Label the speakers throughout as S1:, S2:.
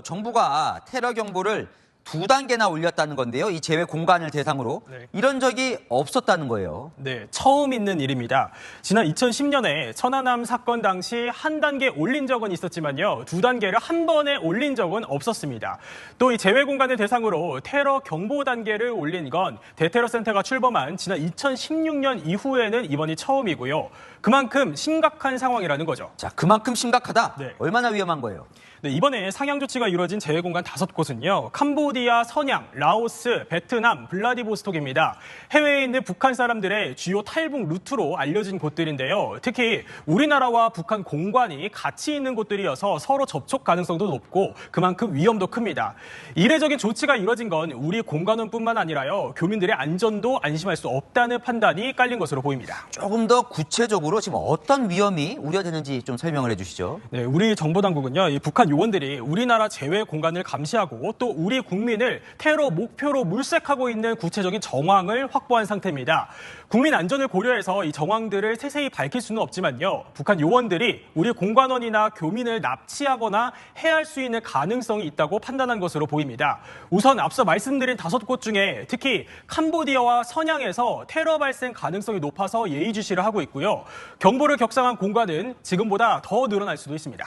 S1: 정부가 테러 경보를 2단계나 올렸다는 건데요. 이 제외 공간을 대상으로
S2: 네.
S1: 이런 적이 없었다는 거예요.
S2: 네, 처음 있는 일입니다. 지난 2010년에 천안함 사건 당시 한 단계 올린 적은 있었지만요. 2단계를 한 번에 올린 적은 없었습니다. 또 이 제외 공간을 대상으로 테러 경보 단계를 올린 건 대테러 센터가 출범한 지난 2016년 이후에는 이번이 처음이고요. 그만큼 심각한 상황이라는 거죠.
S1: 자, 그만큼 심각하다?
S2: 네.
S1: 얼마나 위험한 거예요?
S2: 네, 이번에 상향 조치가 이루어진 제외 공간 5곳은요. 캄보디아, 선양, 라오스, 베트남, 블라디보스톡입니다. 해외에 있는 북한 사람들의 주요 탈북 루트로 알려진 곳들인데요. 특히 우리나라와 북한 공관이 같이 있는 곳들이어서 서로 접촉 가능성도 높고 그만큼 위험도 큽니다. 이례적인 조치가 이루어진 건 우리 공관원뿐만 아니라요. 교민들의 안전도 안심할 수 없다는 판단이 깔린 것으로 보입니다.
S1: 조금 더 구체적으로 지금 어떤 위험이 우려되는지 좀 설명을 해주시죠.
S2: 네, 우리 정보당국은요, 이 북한 요원들이 우리나라 제외 공간을 감시하고 또 우리 국민을 테러 목표로 물색하고 있는 구체적인 정황을 확보한 상태입니다. 국민 안전을 고려해서 이 정황들을 세세히 밝힐 수는 없지만요, 북한 요원들이 우리 공관원이나 교민을 납치하거나 해할 수 있는 가능성이 있다고 판단한 것으로 보입니다. 우선 앞서 말씀드린 5곳 중에 특히 캄보디아와 선양에서 테러 발생 가능성이 높아서 예의주시를 하고 있고요. 경보를 격상한 공간은 지금보다 더 늘어날 수도 있습니다.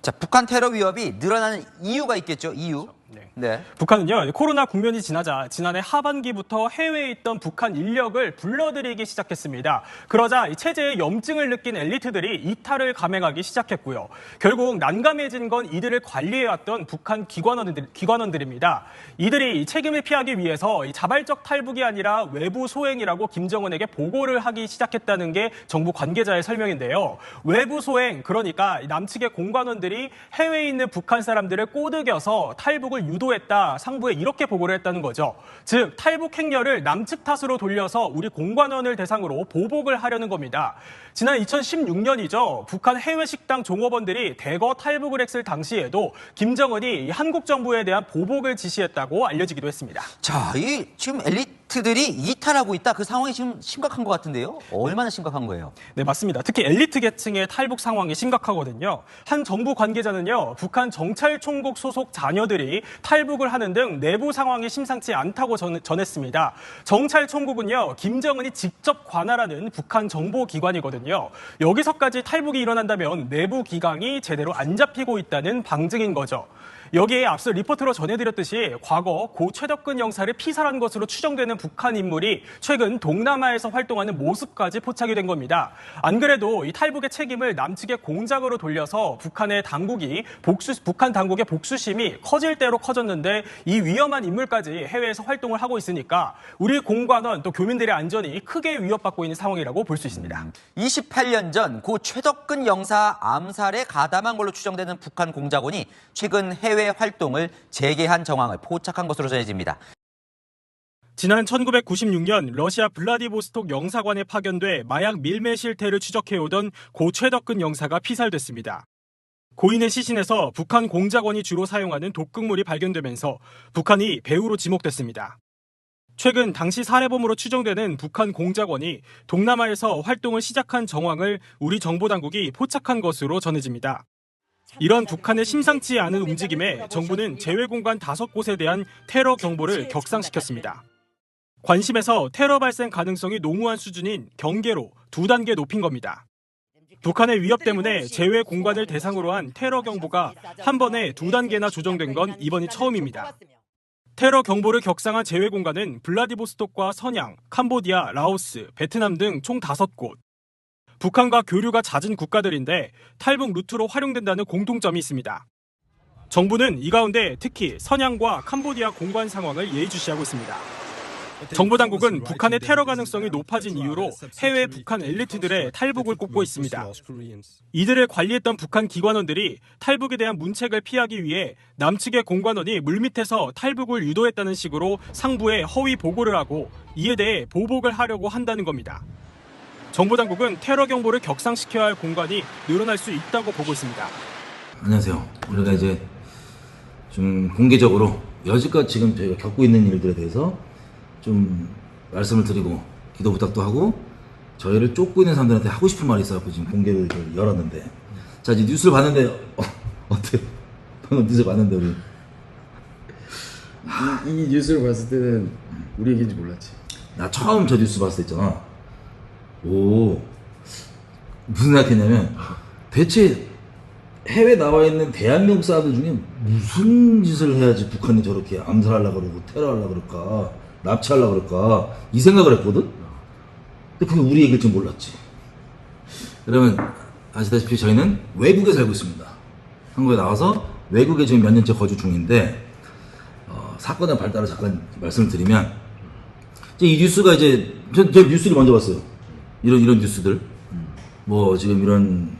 S1: 자, 북한 테러 위협이 늘어나는 이유가 있겠죠, 이유. 네.
S2: 북한은요, 코로나 국면이 지나자 지난해 하반기부터 해외에 있던 북한 인력을 불러들이기 시작했습니다. 그러자 이 체제에 염증을 느낀 엘리트들이 이탈을 감행하기 시작했고요. 결국 난감해진 건 이들을 관리해왔던 북한 기관원들입니다. 이들이 책임을 피하기 위해서 이 자발적 탈북이 아니라 외부 소행이라고 김정은에게 보고를 하기 시작했다는 게 정부 관계자의 설명인데요. 외부 소행, 그러니까 남측의 공관원들이 해외에 있는 북한 사람들을 꼬드겨서 탈북을 유도했다, 상부에 이렇게 보고를 했다는 거죠. 즉, 탈북 행렬을 남측 탓으로 돌려서 우리 공관원을 대상으로 보복을 하려는 겁니다. 지난 2016년이죠. 북한 해외 식당 종업원들이 대거 탈북을 했을 당시에도 김정은이 한국 정부에 대한 보복을 지시했다고 알려지기도 했습니다.
S1: 자, 이 지금 엘리트들이 이탈하고 있다. 그 상황이 지금 심각한 것 같은데요. 얼마나 심각한 거예요?
S2: 네, 맞습니다. 특히 엘리트 계층의 탈북 상황이 심각하거든요. 한 정부 관계자는요, 북한 정찰총국 소속 자녀들이 탈북을 하는 등 내부 상황이 심상치 않다고 전했습니다. 정찰총국은요, 김정은이 직접 관할하는 북한 정보기관이거든요. 여기서까지 탈북이 일어난다면 내부 기강이 제대로 안 잡히고 있다는 방증인 거죠. 여기에 앞서 리포트로 전해드렸듯이 과거 고 최덕근 영사를 피살한 것으로 추정되는 북한 인물이 최근 동남아에서 활동하는 모습까지 포착이 된 겁니다. 안 그래도 이 탈북의 책임을 남측의 공작으로 돌려서 북한 당국의 복수심이 커질 대로 커졌는데 이 위험한 인물까지 해외에서 활동을 하고 있으니까 우리 공관원 또 교민들의 안전이 크게 위협받고 있는 상황이라고 볼 수 있습니다.
S1: 28년 전 고 최덕근 영사 암살에 가담한 걸로 추정되는 북한 공작원이 최근 해외 활동을 재개한 정황을 포착한 것으로 전해집니다.
S2: 지난 1996년 러시아 블라디보스톡 영사관에 파견돼 마약 밀매 실태를 추적해오던 고 최덕근 영사가 피살됐습니다. 고인의 시신에서 북한 공작원이 주로 사용하는 독극물이 발견되면서 북한이 배후로 지목됐습니다. 최근 당시 살해범으로 추정되는 북한 공작원이 동남아에서 활동을 시작한 정황을 우리 정보당국이 포착한 것으로 전해집니다. 이런 북한의 심상치 않은 움직임에 정부는 제외 공간 5곳에 대한 테러 경보를 격상시켰습니다. 관심에서 테러 발생 가능성이 농후한 수준인 경계로 2단계 높인 겁니다. 북한의 위협 때문에 제외 공간을 대상으로 한 테러 경보가 한 번에 2단계나 조정된 건 이번이 처음입니다. 테러 경보를 격상한 제외 공간은 블라디보스톡과 선양, 캄보디아, 라오스, 베트남 등 총 5곳. 북한과 교류가 잦은 국가들인데 탈북 루트로 활용된다는 공통점이 있습니다. 정부는 이 가운데 특히 선양과 캄보디아 공관 상황을 예의주시하고 있습니다. 정보당국은 북한의 테러 가능성이 높아진 이유로 해외 북한 엘리트들의 탈북을 꼽고 있습니다. 이들을 관리했던 북한 기관원들이 탈북에 대한 문책을 피하기 위해 남측의 공관원이 물밑에서 탈북을 유도했다는 식으로 상부에 허위 보고를 하고 이에 대해 보복을 하려고 한다는 겁니다. 정보당국은 테러 경보를 격상시켜야 할 공간이 늘어날 수 있다고 보고 있습니다.
S3: 안녕하세요. 우리가 이제 좀 공개적으로 여지껏 지금 저희가 겪고 있는 일들에 대해서 좀 말씀을 드리고 기도 부탁도 하고 저희를 쫓고 있는 사람들한테 하고 싶은 말이 있어서 지금 공개를 열었는데, 자, 이제 뉴스를 봤는데 어때요? 방금 뉴스 봤는데 우리.
S4: 이 뉴스를 봤을 때는 우리 얘기인지 몰랐지.
S3: 나 처음 저 뉴스 봤을 때 있잖아. 오, 무슨 생각했냐면 대체 해외 나와 있는 대한민국 사람들 중에 무슨 짓을 해야지 북한이 저렇게 암살하려고 그러고 테러하려고 그럴까, 납치하려고 그럴까 이 생각을 했거든. 근데 그게 우리 얘기일 줄 몰랐지. 그러면 아시다시피 저희는 외국에 살고 있습니다. 한국에 나와서 외국에 지금 몇 년째 거주 중인데 사건의 발달을 잠깐 말씀을 드리면 이제 이 뉴스가 이제 저 뉴스를 먼저 봤어요. 이런 뉴스들 뭐 지금 이런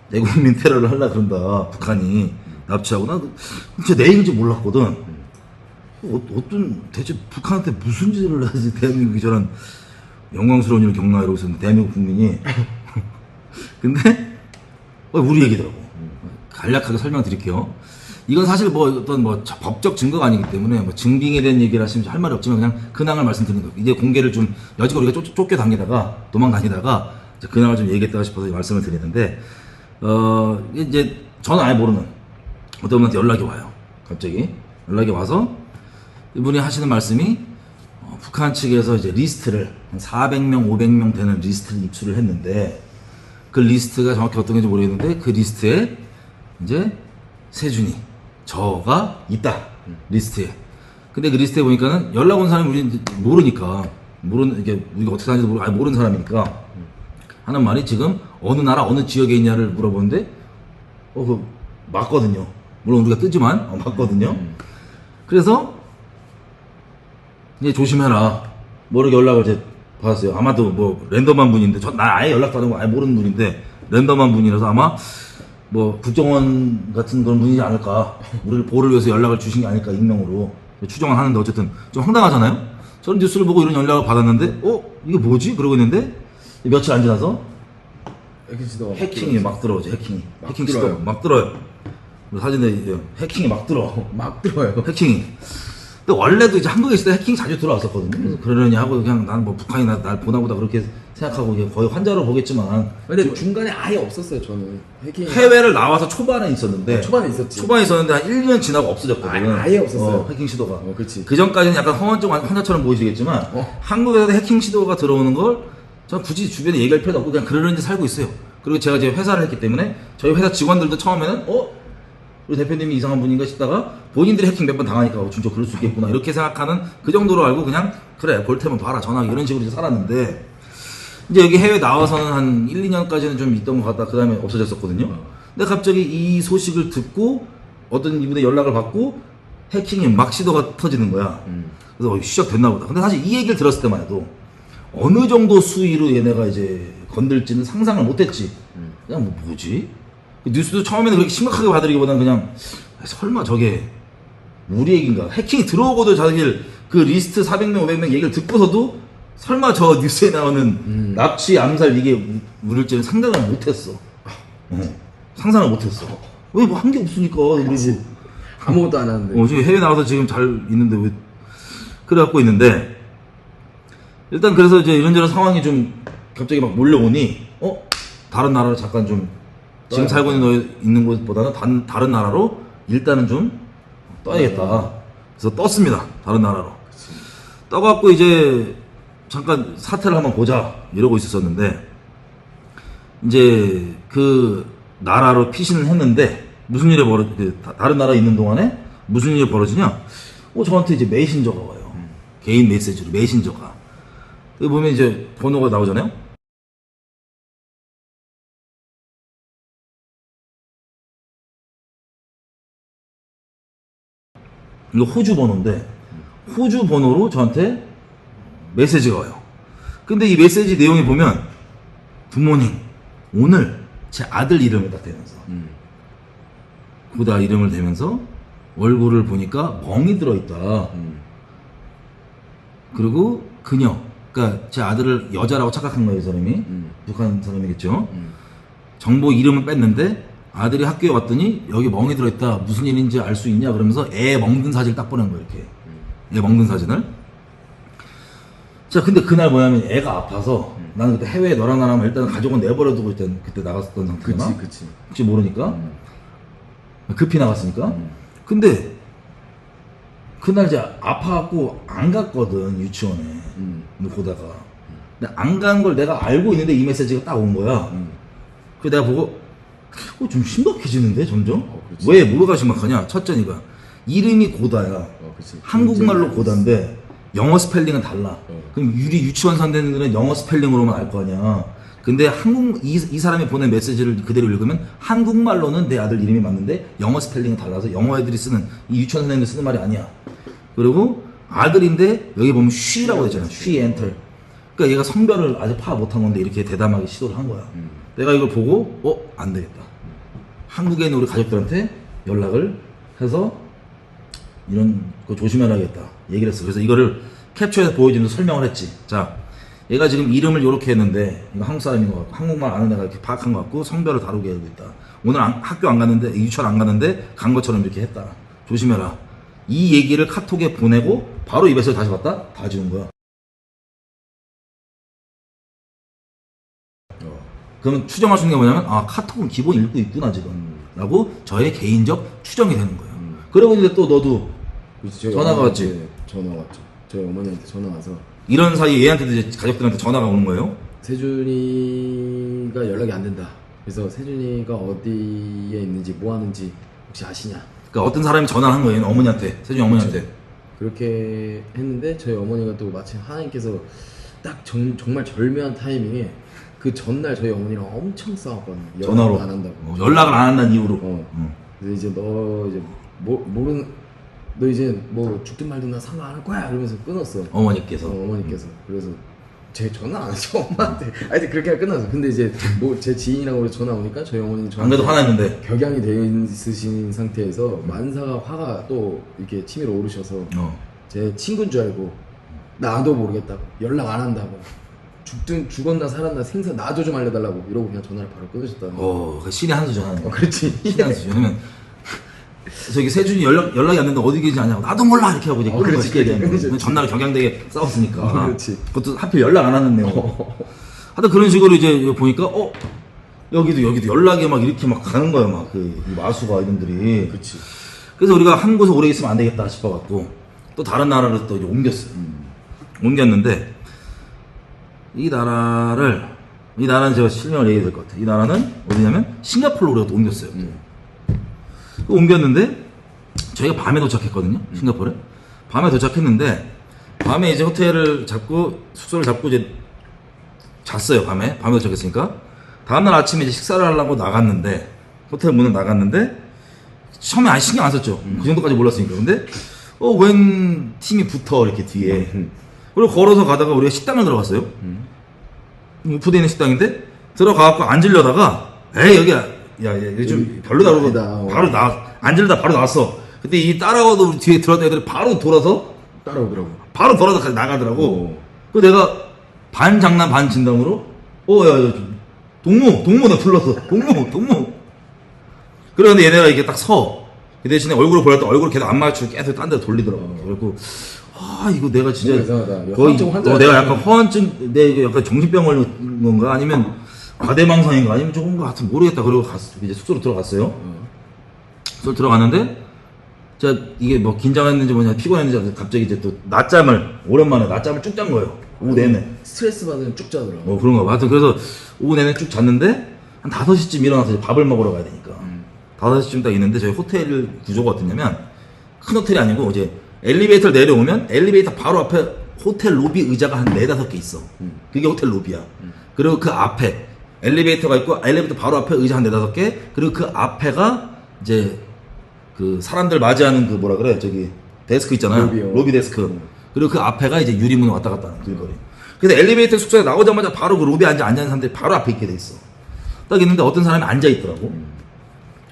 S3: 내국민 테러를 하려고 그런다 북한이 납치하고 나 진짜 내일인지 몰랐거든. 어떤 대체 북한한테 무슨 짓을 해야지 대한민국이 저런 영광스러운 일을 겪나 이러고 있었는데 대한민국 국민이 근데 우리 얘기더라고. 간략하게 설명드릴게요. 이건 사실 뭐 어떤 뭐 법적 증거가 아니기 때문에 뭐 증빙에 대한 얘기를 하시면 할 말이 없지만 그냥 근황을 말씀드리는 거예요. 이제 공개를 좀 여지껏 우리가 쫓겨다니다가 도망다니다가 근황을 좀 얘기했다가 싶어서 말씀을 드리는데 이제 저는 아예 모르는 어떤 분한테 연락이 와요. 갑자기 연락이 와서 이분이 하시는 말씀이 북한 측에서 이제 리스트를 한 400명, 500명 되는 리스트를 입수를 했는데 그 리스트가 정확히 어떤 건지 모르겠는데 그 리스트에 이제 세준이 저가 있다 리스트에. 근데 그 리스트에 보니까는 연락 온 사람이 우리 모르니까 이게 우리가 어떻게 사는지 모르는 사람이니까 하는 말이 지금 어느 나라 어느 지역에 있냐를 물어보는데 그 맞거든요. 물론 우리가 뜨지만 맞거든요. 그래서 이제 조심해라. 모르게 연락을 이제 받았어요. 아마도 뭐 랜덤한 분인데 나 아예 연락도 안 하고 아예 모르는 분인데 랜덤한 분이라서 아마 뭐 국정원 같은 그런 분이지 않을까. 우리를 보호를 위해서 연락을 주신 게 아닐까 익명으로 추정을 하는데 어쨌든 좀 황당하잖아요. 저는 뉴스를 보고 이런 연락을 받았는데 이게 뭐지? 그러고 있는데 며칠 안 지나서 해킹이 막 들어오죠. 해킹 시도가 막 들어요. 사진에 해킹이 막 들어.
S4: 막 들어요.
S3: 해킹이. 근데 원래도 이제 한국에 있을 때 해킹이 자주 들어왔었거든요. 그래서 그러려니 하고 그냥 나는 뭐 북한이 날 보나보다 그렇게 생각하고 거의 환자로 보겠지만.
S4: 근데 중간에 아예 없었어요. 저는 해킹.
S3: 해외를 나와서 초반에 있었는데.
S4: 초반에 있었지.
S3: 초반에 있었는데 한 1년 지나고 없어졌거든.
S4: 아예 없었어요.
S3: 해킹 시도가.
S4: 그렇지.
S3: 그 전까지는 약간 허언증 환자처럼 보이시겠지만 한국에서 해킹 시도가 들어오는 걸 전 굳이 주변에 얘기할 필요도 없고 그냥 그러는지 살고 있어요. 그리고 제가 이제 회사를 했기 때문에 저희 회사 직원들도 처음에는 우리 대표님이 이상한 분인가 싶다가 본인들이 해킹 몇 번 당하니까 진짜 그럴 수 있겠구나 이렇게 생각하는 그 정도로 알고 그냥 그래 볼 테면 봐라 전화기 이런 식으로 이제 살았는데 이제 여기 해외 나와서는 한 1, 2년까지는 좀 있던 것 같다. 그 다음에 없어졌었거든요. 근데 갑자기 이 소식을 듣고 어떤 이분의 연락을 받고 해킹이 막 시도가 터지는 거야. 그래서 시작됐나 보다. 근데 사실 이 얘기를 들었을 때만 해도 어느 정도 수위로 얘네가 이제 건들지는 상상을 못했지. 그냥 뭐지? 뉴스도 처음에는 그렇게 심각하게 받으기보다는 그냥 설마 저게 우리 얘기인가? 해킹이 들어오고도 자기를 그 리스트 400명, 500명 얘기를 듣고서도 설마 저 뉴스에 나오는 납치, 암살 이게 우릴지는 상상을 못했어. 상상을 못했어. 왜 뭐 한 게 없으니까 그리고
S4: 아무것도 안 하는데.
S3: 지금 해외 나와서 지금 잘 있는데 왜 그래갖고 있는데 일단 그래서 이제 이런저런 상황이 좀 갑자기 막 몰려오니 다른 나라로 잠깐 좀 지금 살고 있는 곳보다는 다른 나라로 일단은 좀 떠야겠다. 그래서 떴습니다. 다른 나라로. 떠갖고 이제 잠깐 사태를 한번 보자 이러고 있었는데 이제 그 나라로 피신을 했는데 무슨 일이 다른 나라에 있는 동안에 무슨 일이 벌어지냐? 저한테 이제 메신저가 와요. 개인 메시지로 메신저가. 여기 보면 이제 번호가 나오잖아요. 이거 호주 번호인데 호주 번호로 저한테 메시지가 와요. 근데 이 메시지 내용에 보면 굿모닝 오늘 제 아들 이름을 딱 대면서 그다 이름을 대면서 얼굴을 보니까 멍이 들어있다. 그리고 그녀 그러니까 제 아들을 여자라고 착각한 거예요. 이 사람이 북한 사람이겠죠. 정보 이름을 뺐는데 아들이 학교에 왔더니 여기 멍이 들어있다. 무슨 일인지 알 수 있냐 그러면서 애 먹는 사진을 딱 보낸 거예요. 이렇게 애 먹는 사진을. 자 근데 그날 뭐냐면 애가 아파서 나는 그때 해외에 너랑 나랑 일단 가족은 내버려두고 일단 그때 나갔었던 상태구나.
S4: 그치.
S3: 혹시 모르니까 급히 나갔으니까. 근데 그날 이제 아파갖고 안 갔거든 유치원에. 보다가. 근데 안 간 걸 내가 알고 있는데 이 메시지가 딱 온 거야. 그래서 내가 보고 좀 심각해지는데 점점.
S4: 그렇지.
S3: 왜 뭐가 심각하냐? 첫째니까 이름이 고다야.
S4: 그치.
S3: 한국말로 고다인데 영어 스펠링은 달라. 그럼 유치원 선생님들은 영어 스펠링으로만 알 거 아니야. 근데 이 사람이 보낸 메시지를 그대로 읽으면 한국말로는 내 아들 이름이 맞는데 영어 스펠링은 달라서 영어 애들이 쓰는 이 유치원 선생님들 쓰는 말이 아니야. 그리고 아들인데 여기 보면 쉬라고 되잖아. 쉬 엔터. 그러니까 얘가 성별을 아직 파악 못한 건데 이렇게 대담하게 시도를 한 거야. 내가 이걸 보고 안 되겠다. 한국에 있는 우리 가족들한테 연락을 해서 이런 거 조심해야겠다 얘기를 했어. 그래서 이거를 캡처해서 보여주면서 설명을 했지. 자, 얘가 지금 이름을 이렇게 했는데 이거 한국 사람인 것 같고 한국말 아는 애가 이렇게 파악한 것 같고 성별을 다르게 하고 있다. 오늘 학교 안 갔는데 유치원 안 갔는데 간 것처럼 이렇게 했다. 조심해라. 이 얘기를 카톡에 보내고 바로 입에서 다시 봤다? 다 지운 거야. 그러면 추정할 수 있는 게 뭐냐면 카톡은 기본 읽고 있구나 지금 라고 저의 개인적 추정이 되는 거예요. 그러고 있는데 또 너도 전화가 왔지.
S4: 전화 왔죠. 저희 어머니한테 전화 와서
S3: 이런 사이에 얘한테도 이제 가족들한테 전화가 오는 거예요.
S4: 세준이가 연락이 안 된다. 그래서 세준이가 어디에 있는지 뭐 하는지 혹시 아시냐?
S3: 그러니까 어떤 사람이 전화를 한 거예요. 어머니한테. 세준이 어머니한테.
S4: 그렇게 했는데 저희 어머니가 또 마침 하나님께서 딱 정말 절묘한 타이밍에 그 전날 저희 어머니랑 엄청 싸웠거든요.
S3: 전화로
S4: 안 한다고.
S3: 연락을 안 한다는 이유로.
S4: 그래서 이제 너 이제 너 이제 뭐 죽든 말든 나 상관 안 할 거야 이러면서 끊었어.
S3: 어머니께서.
S4: 어머니께서. 그래서 제 전화 안 했어 엄마한테. 하여튼 그렇게 끝났어. 근데 이제 뭐 제 지인이라고 전화 오니까 저희 어머니는
S3: 안 그래도 화났는데.
S4: 격양이 되어 있으신 상태에서 만사가 화가 또 이렇게 치밀어 오르셔서 제 친구인 줄 알고 나도 모르겠다고 연락 안 한다고 죽었나 살았나 생사 나도 좀 알려달라고 이러고 그냥 전화를 바로 끊으셨다는 거.
S3: 그 신의 한 수 전하는 거.
S4: 그렇지.
S3: 신의 한 수. 왜냐면 저기 세준이 연락이 안 된다 어디 계신지 아냐고 나도 몰라 이렇게 하고 이제 끊는 거야. 쉽게 얘기하면. 전날 격양되게 싸웠으니까.
S4: 그렇지.
S3: 그것도 하필 연락 안 하는 내용. 하여튼 그런 식으로 이제 보니까 여기도 연락이 막 이렇게 막 가는 거야 막 그 마수가 이놈들이.
S4: 그렇지.
S3: 그래서 우리가 한 곳에 오래 있으면 안 되겠다 싶어갖고 또 다른 나라로 또 이제 옮겼어요. 옮겼는데 이 나라는 제가 실명을 얘기해야 될 것 같아요. 이 나라는 어디냐면 싱가포르로 우리가 또 옮겼어요. 옮겼는데 저희가 밤에 도착했거든요. 싱가포르에. 밤에 도착했는데 밤에 이제 호텔을 잡고 숙소를 잡고 이제 잤어요. 밤에 도착했으니까 다음날 아침에 이제 식사를 하려고 나갔는데 호텔 문을 나갔는데 처음에 아예 신경 안 썼죠. 그 정도까지 몰랐으니까. 근데 웬 팀이 붙어 이렇게 뒤에. 그리고 걸어서 가다가 우리가 식당을 들어갔어요. 오프되어 있는 식당인데 들어가갖고 앉으려다가 여기야 여기 좀 별로다 그러고 앉으려다 바로 나왔어. 그때 이 따라와도 우리 뒤에 들어왔던 애들이 바로 돌아서
S4: 따라오더라고.
S3: 바로 돌아서 나가더라고. 그 내가 반 장난 반 진담으로 동무 내가 불렀어. 동무. 그런데 얘네가 이렇게 딱 서. 그 대신에 얼굴을 보였다 얼굴을 계속 안 맞추고 계속 딴 데로 돌리더라고. 그래갖고 이거 내가 진짜
S4: 이상하다.
S3: 거의
S4: 환자
S3: 내가 약간 허언증 내 약간 정신병 걸린 건가 아니면 과대망상인가 아니면 조금 거 같은 모르겠다. 그리고 이제 숙소로 들어갔어요. 숙소 들어갔는데 이게 뭐 긴장했는지 뭐냐 피곤했는지 갑자기 이제 또 오랜만에 낮잠을 쭉 잔 거예요. 오후 내내.
S4: 스트레스 받으면 쭉 자더라고.
S3: 그런가 봐. 하여튼 그래서 오후 내내 쭉 잤는데 한 5시쯤 일어나서 이제 밥을 먹으러 가야 되니까 5시쯤 딱 있는데 저희 호텔 구조가 어땠냐면 큰 호텔이 아니고 이제 엘리베이터를 내려오면 엘리베이터 바로 앞에 호텔 로비 의자가 한 4-5개 있어. 그게 호텔 로비야. 그리고 그 앞에 엘리베이터가 있고 엘리베이터 바로 앞에 의자 한 4-5개 그리고 그 앞에가 이제 그 사람들 맞이하는 그 뭐라 그래 저기 데스크 있잖아요. 로비 데스크. 그리고 그 앞에가 이제 유리문 왔다 갔다 하는 길거리. 그래서 엘리베이터 숙소에 나오자마자 바로 그 로비에 앉아있는 사람들이 바로 앞에 있게 돼 있어. 딱 있는데 어떤 사람이 앉아있더라고.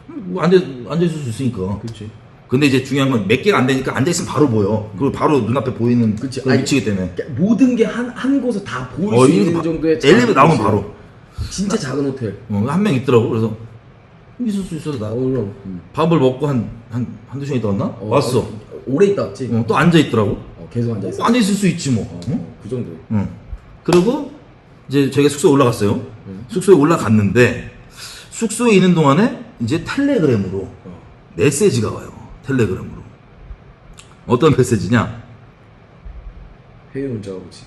S3: 뭐 앉아있을 수 있으니까.
S4: 그렇지.
S3: 근데 이제 중요한 건 몇 개가 안 되니까 앉아있으면 바로 보여. 그리고 바로 눈앞에 보이는 그런 위치이기 때문에.
S4: 모든 게 한 곳에 다 보일 수 있는 정도의
S3: 엘리베이터 나오면 바로.
S4: 진짜 작은 호텔.
S3: 한 명 있더라고. 그래서 있을 수 있어서 나 밥을 먹고 한두 시간 있다 왔나? 왔어.
S4: 오래 있다 왔지?
S3: 또 앉아있더라고.
S4: 계속 앉아있어.
S3: 앉아있을 수 있지 뭐.
S4: 그 정도.
S3: 그리고 이제 저희가 숙소에 올라갔어요. 숙소에 올라갔는데 숙소에 있는 동안에 이제 텔레그램으로 메시지가 와요. 텔레그램으로. 어떤 메시지냐?
S4: 해외 문자가 오지.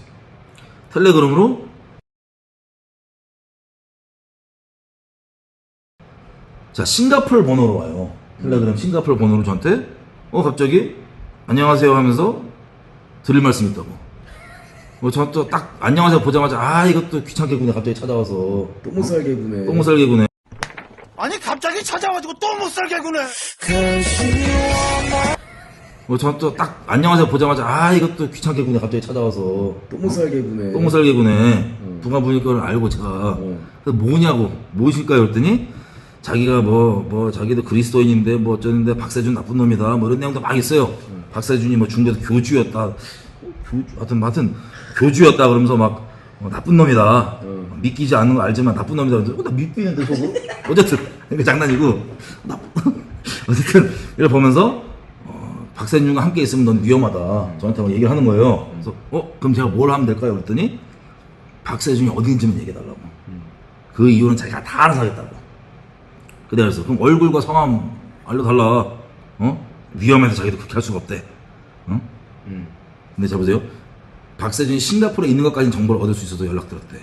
S3: 텔레그램으로 자, 싱가포르 번호로 와요. 텔레그램 싱가포르 번호로 저한테 갑자기 안녕하세요 하면서 드릴 말씀이 있다고. 저 또 딱 안녕하세요 보자마자 이것도 귀찮게 구네 갑자기 찾아와서
S4: 또 못 살게 구네.
S3: 또 못 살게 구네.
S5: 아니 갑자기 찾아와가지고 또 못 살게 구네.
S3: 저 또 딱 안녕하세요 보자마자 이것도 귀찮게 구네 갑자기 찾아와서
S4: 또 못 살게 구네.
S3: 또 못 살게 구네. 부가 부니까 걸 알고 제가 그래서 뭐냐고 무엇일까요 그랬더니 자기가 자기도 그리스도인인데 어쩌는데 박세준 나쁜 놈이다 이런 내용도 막 있어요. 박세준이 중대도 교주였다. 하여튼 교주였다 그러면서 막 나쁜 놈이다. 믿기지 않는 거 알지만 나쁜 놈이다. 그래서 나 믿기는데 속으로 어쨌든 이게 장난이고 어쨌든 이걸 보면서 박세준과 함께 있으면 넌 위험하다. 저한테 막 얘기를 하는 거예요. 그래서 그럼 제가 뭘 하면 될까요? 그랬더니 박세준이 어디인지만 얘기해달라고. 그 이유는 자기가 다 알아서 하겠다고. 그래서 그럼 얼굴과 성함 알려달라. 위험해서 자기도 그렇게 할 수가 없대. 근데 자 보세요. 박세준이 싱가포르에 있는 것까지는 정보를 얻을 수 있어서 연락드렸대.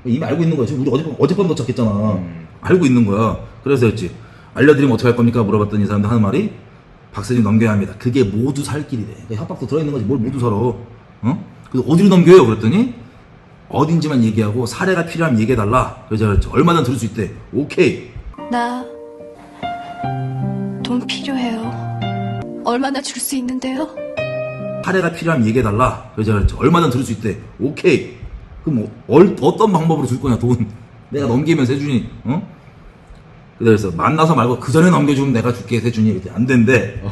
S3: 이미 알고 있는 거야. 지금 우리 어젯밤 도착했잖아. 알고 있는 거야. 그래서 했지. 알려드리면 어떻게 할 겁니까? 물어봤더니 이 사람들 하는 말이 박세준 넘겨야 합니다. 그게 모두 살 길이래. 그러니까 협박도 들어있는 거지. 뭘 모두 살아. 그래서 어디로 넘겨요? 그랬더니 어딘지만 얘기하고 사례가 필요하면 얘기해달라. 그래서 제가 그랬지. 얼마나 들을 수 있대. 오케이.
S6: 나 돈 필요해요. 얼마나 줄 수 있는데요?
S3: 사례가 필요하면 얘기해달라. 그래서 제가 그랬지. 얼마나 들을 수 있대. 오케이. 그럼 어떤 방법으로 줄 거냐 돈. 내가 넘기면 세준이 그래서 만나서 말고 그 전에 넘겨주면 내가 줄게 세준이. 이렇게 안 된대.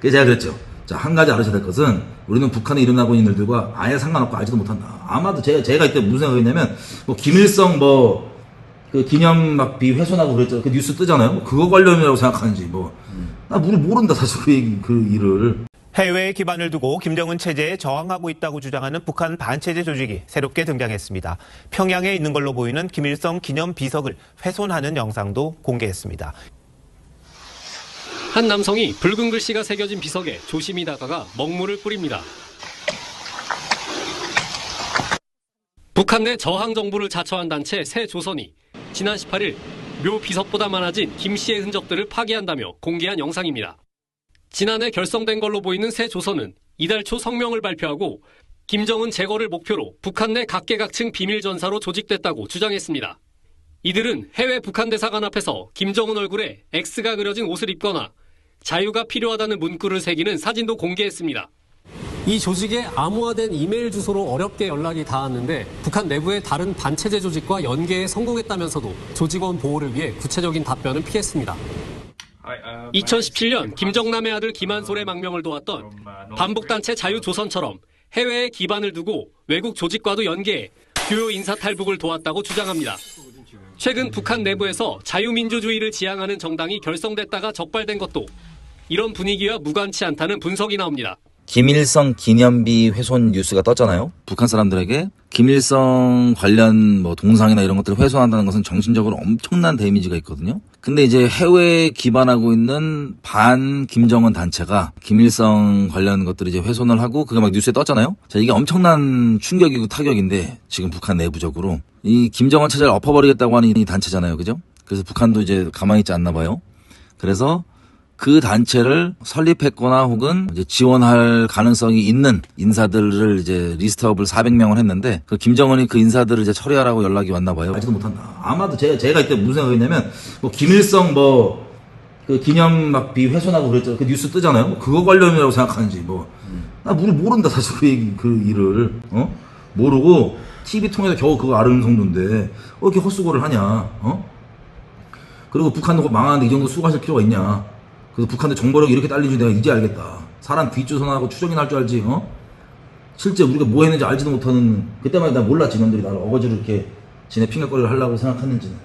S3: 그래서 제가 그랬죠. 자, 한 가지 알아셔야 될 것은 우리는 북한에 일어나고 있는 일들과 아예 상관없고 알지도 못한다. 아마도 제가 이때 무슨 생각했냐면 김일성 그 기념막비 훼손하고 그랬죠. 그 뉴스 뜨잖아요. 그거 관련이라고 생각하는지 나 모른다 사실 그 일을.
S7: 해외에 기반을 두고 김정은 체제에 저항하고 있다고 주장하는 북한 반체제 조직이 새롭게 등장했습니다. 평양에 있는 걸로 보이는 김일성 기념 비석을 훼손하는 영상도 공개했습니다.
S8: 한 남성이 붉은 글씨가 새겨진 비석에 조심히 다가가 먹물을 뿌립니다. 북한 내 저항 정부를 자처한 단체 새조선이 지난 18일 묘 비석보다 많아진 김 씨의 흔적들을 파기한다며 공개한 영상입니다. 지난해 결성된 걸로 보이는 새조선은 이달 초 성명을 발표하고 김정은 제거를 목표로 북한 내 각계각층 비밀전사로 조직됐다고 주장했습니다. 이들은 해외 북한 대사관 앞에서 김정은 얼굴에 X가 그려진 옷을 입거나 자유가 필요하다는 문구를 새기는 사진도 공개했습니다.
S9: 이 조직의 암호화된 이메일 주소로 어렵게 연락이 닿았는데 북한 내부의 다른 반체제 조직과 연계에 성공했다면서도 조직원 보호를 위해 구체적인 답변은 피했습니다.
S8: 2017년 김정남의 아들 김한솔의 망명을 도왔던 반북단체 자유조선처럼 해외에 기반을 두고 외국 조직과도 연계해 주요 인사 탈북을 도왔다고 주장합니다. 최근 북한 내부에서 자유민주주의를 지향하는 정당이 결성됐다가 적발된 것도 이런 분위기와 무관치 않다는 분석이 나옵니다.
S3: 김일성 기념비 훼손 뉴스가 떴잖아요. 북한 사람들에게 김일성 관련 동상이나 이런 것들을 훼손한다는 것은 정신적으로 엄청난 데미지가 있거든요. 근데 이제 해외에 기반하고 있는 반 김정은 단체가 김일성 관련 것들을 이제 훼손을 하고 그게 막 뉴스에 떴잖아요. 자, 이게 엄청난 충격이고 타격인데 지금 북한 내부적으로 이 김정은 체제를 엎어버리겠다고 하는 이 단체잖아요. 그죠? 그래서 북한도 이제 가만히 있지 않나 봐요. 그래서 그 단체를 설립했거나 혹은 이제 지원할 가능성이 있는 인사들을 이제 리스트업을 400명을 했는데 그 김정은이 그 인사들을 이제 처리하라고 연락이 왔나 봐요. 알지도 못한다. 아마도 제가 이때 무슨 생각했냐면 김일성 그 기념막비 훼손하고 그랬죠. 그 뉴스 뜨잖아요. 그거 관련이라고 생각하는지 나 모른다 사실 그 일을 모르고 TV 통해서 겨우 그거 아는 정도인데 이렇게 헛수고를 하냐. 그리고 북한도 망하는데 이 정도 수고하실 필요가 있냐. 그래서 북한의 정보력이 이렇게 딸린 줄 내가 이제 알겠다. 사람 뒷조선하고 추정이나 할 줄 알지. 실제 우리가 뭐 했는지 알지도 못하는 그때만 해도 나 몰랐지. 놈들이 나를 어거지로 이렇게 지네 핑계거리를 하려고 생각했는지는.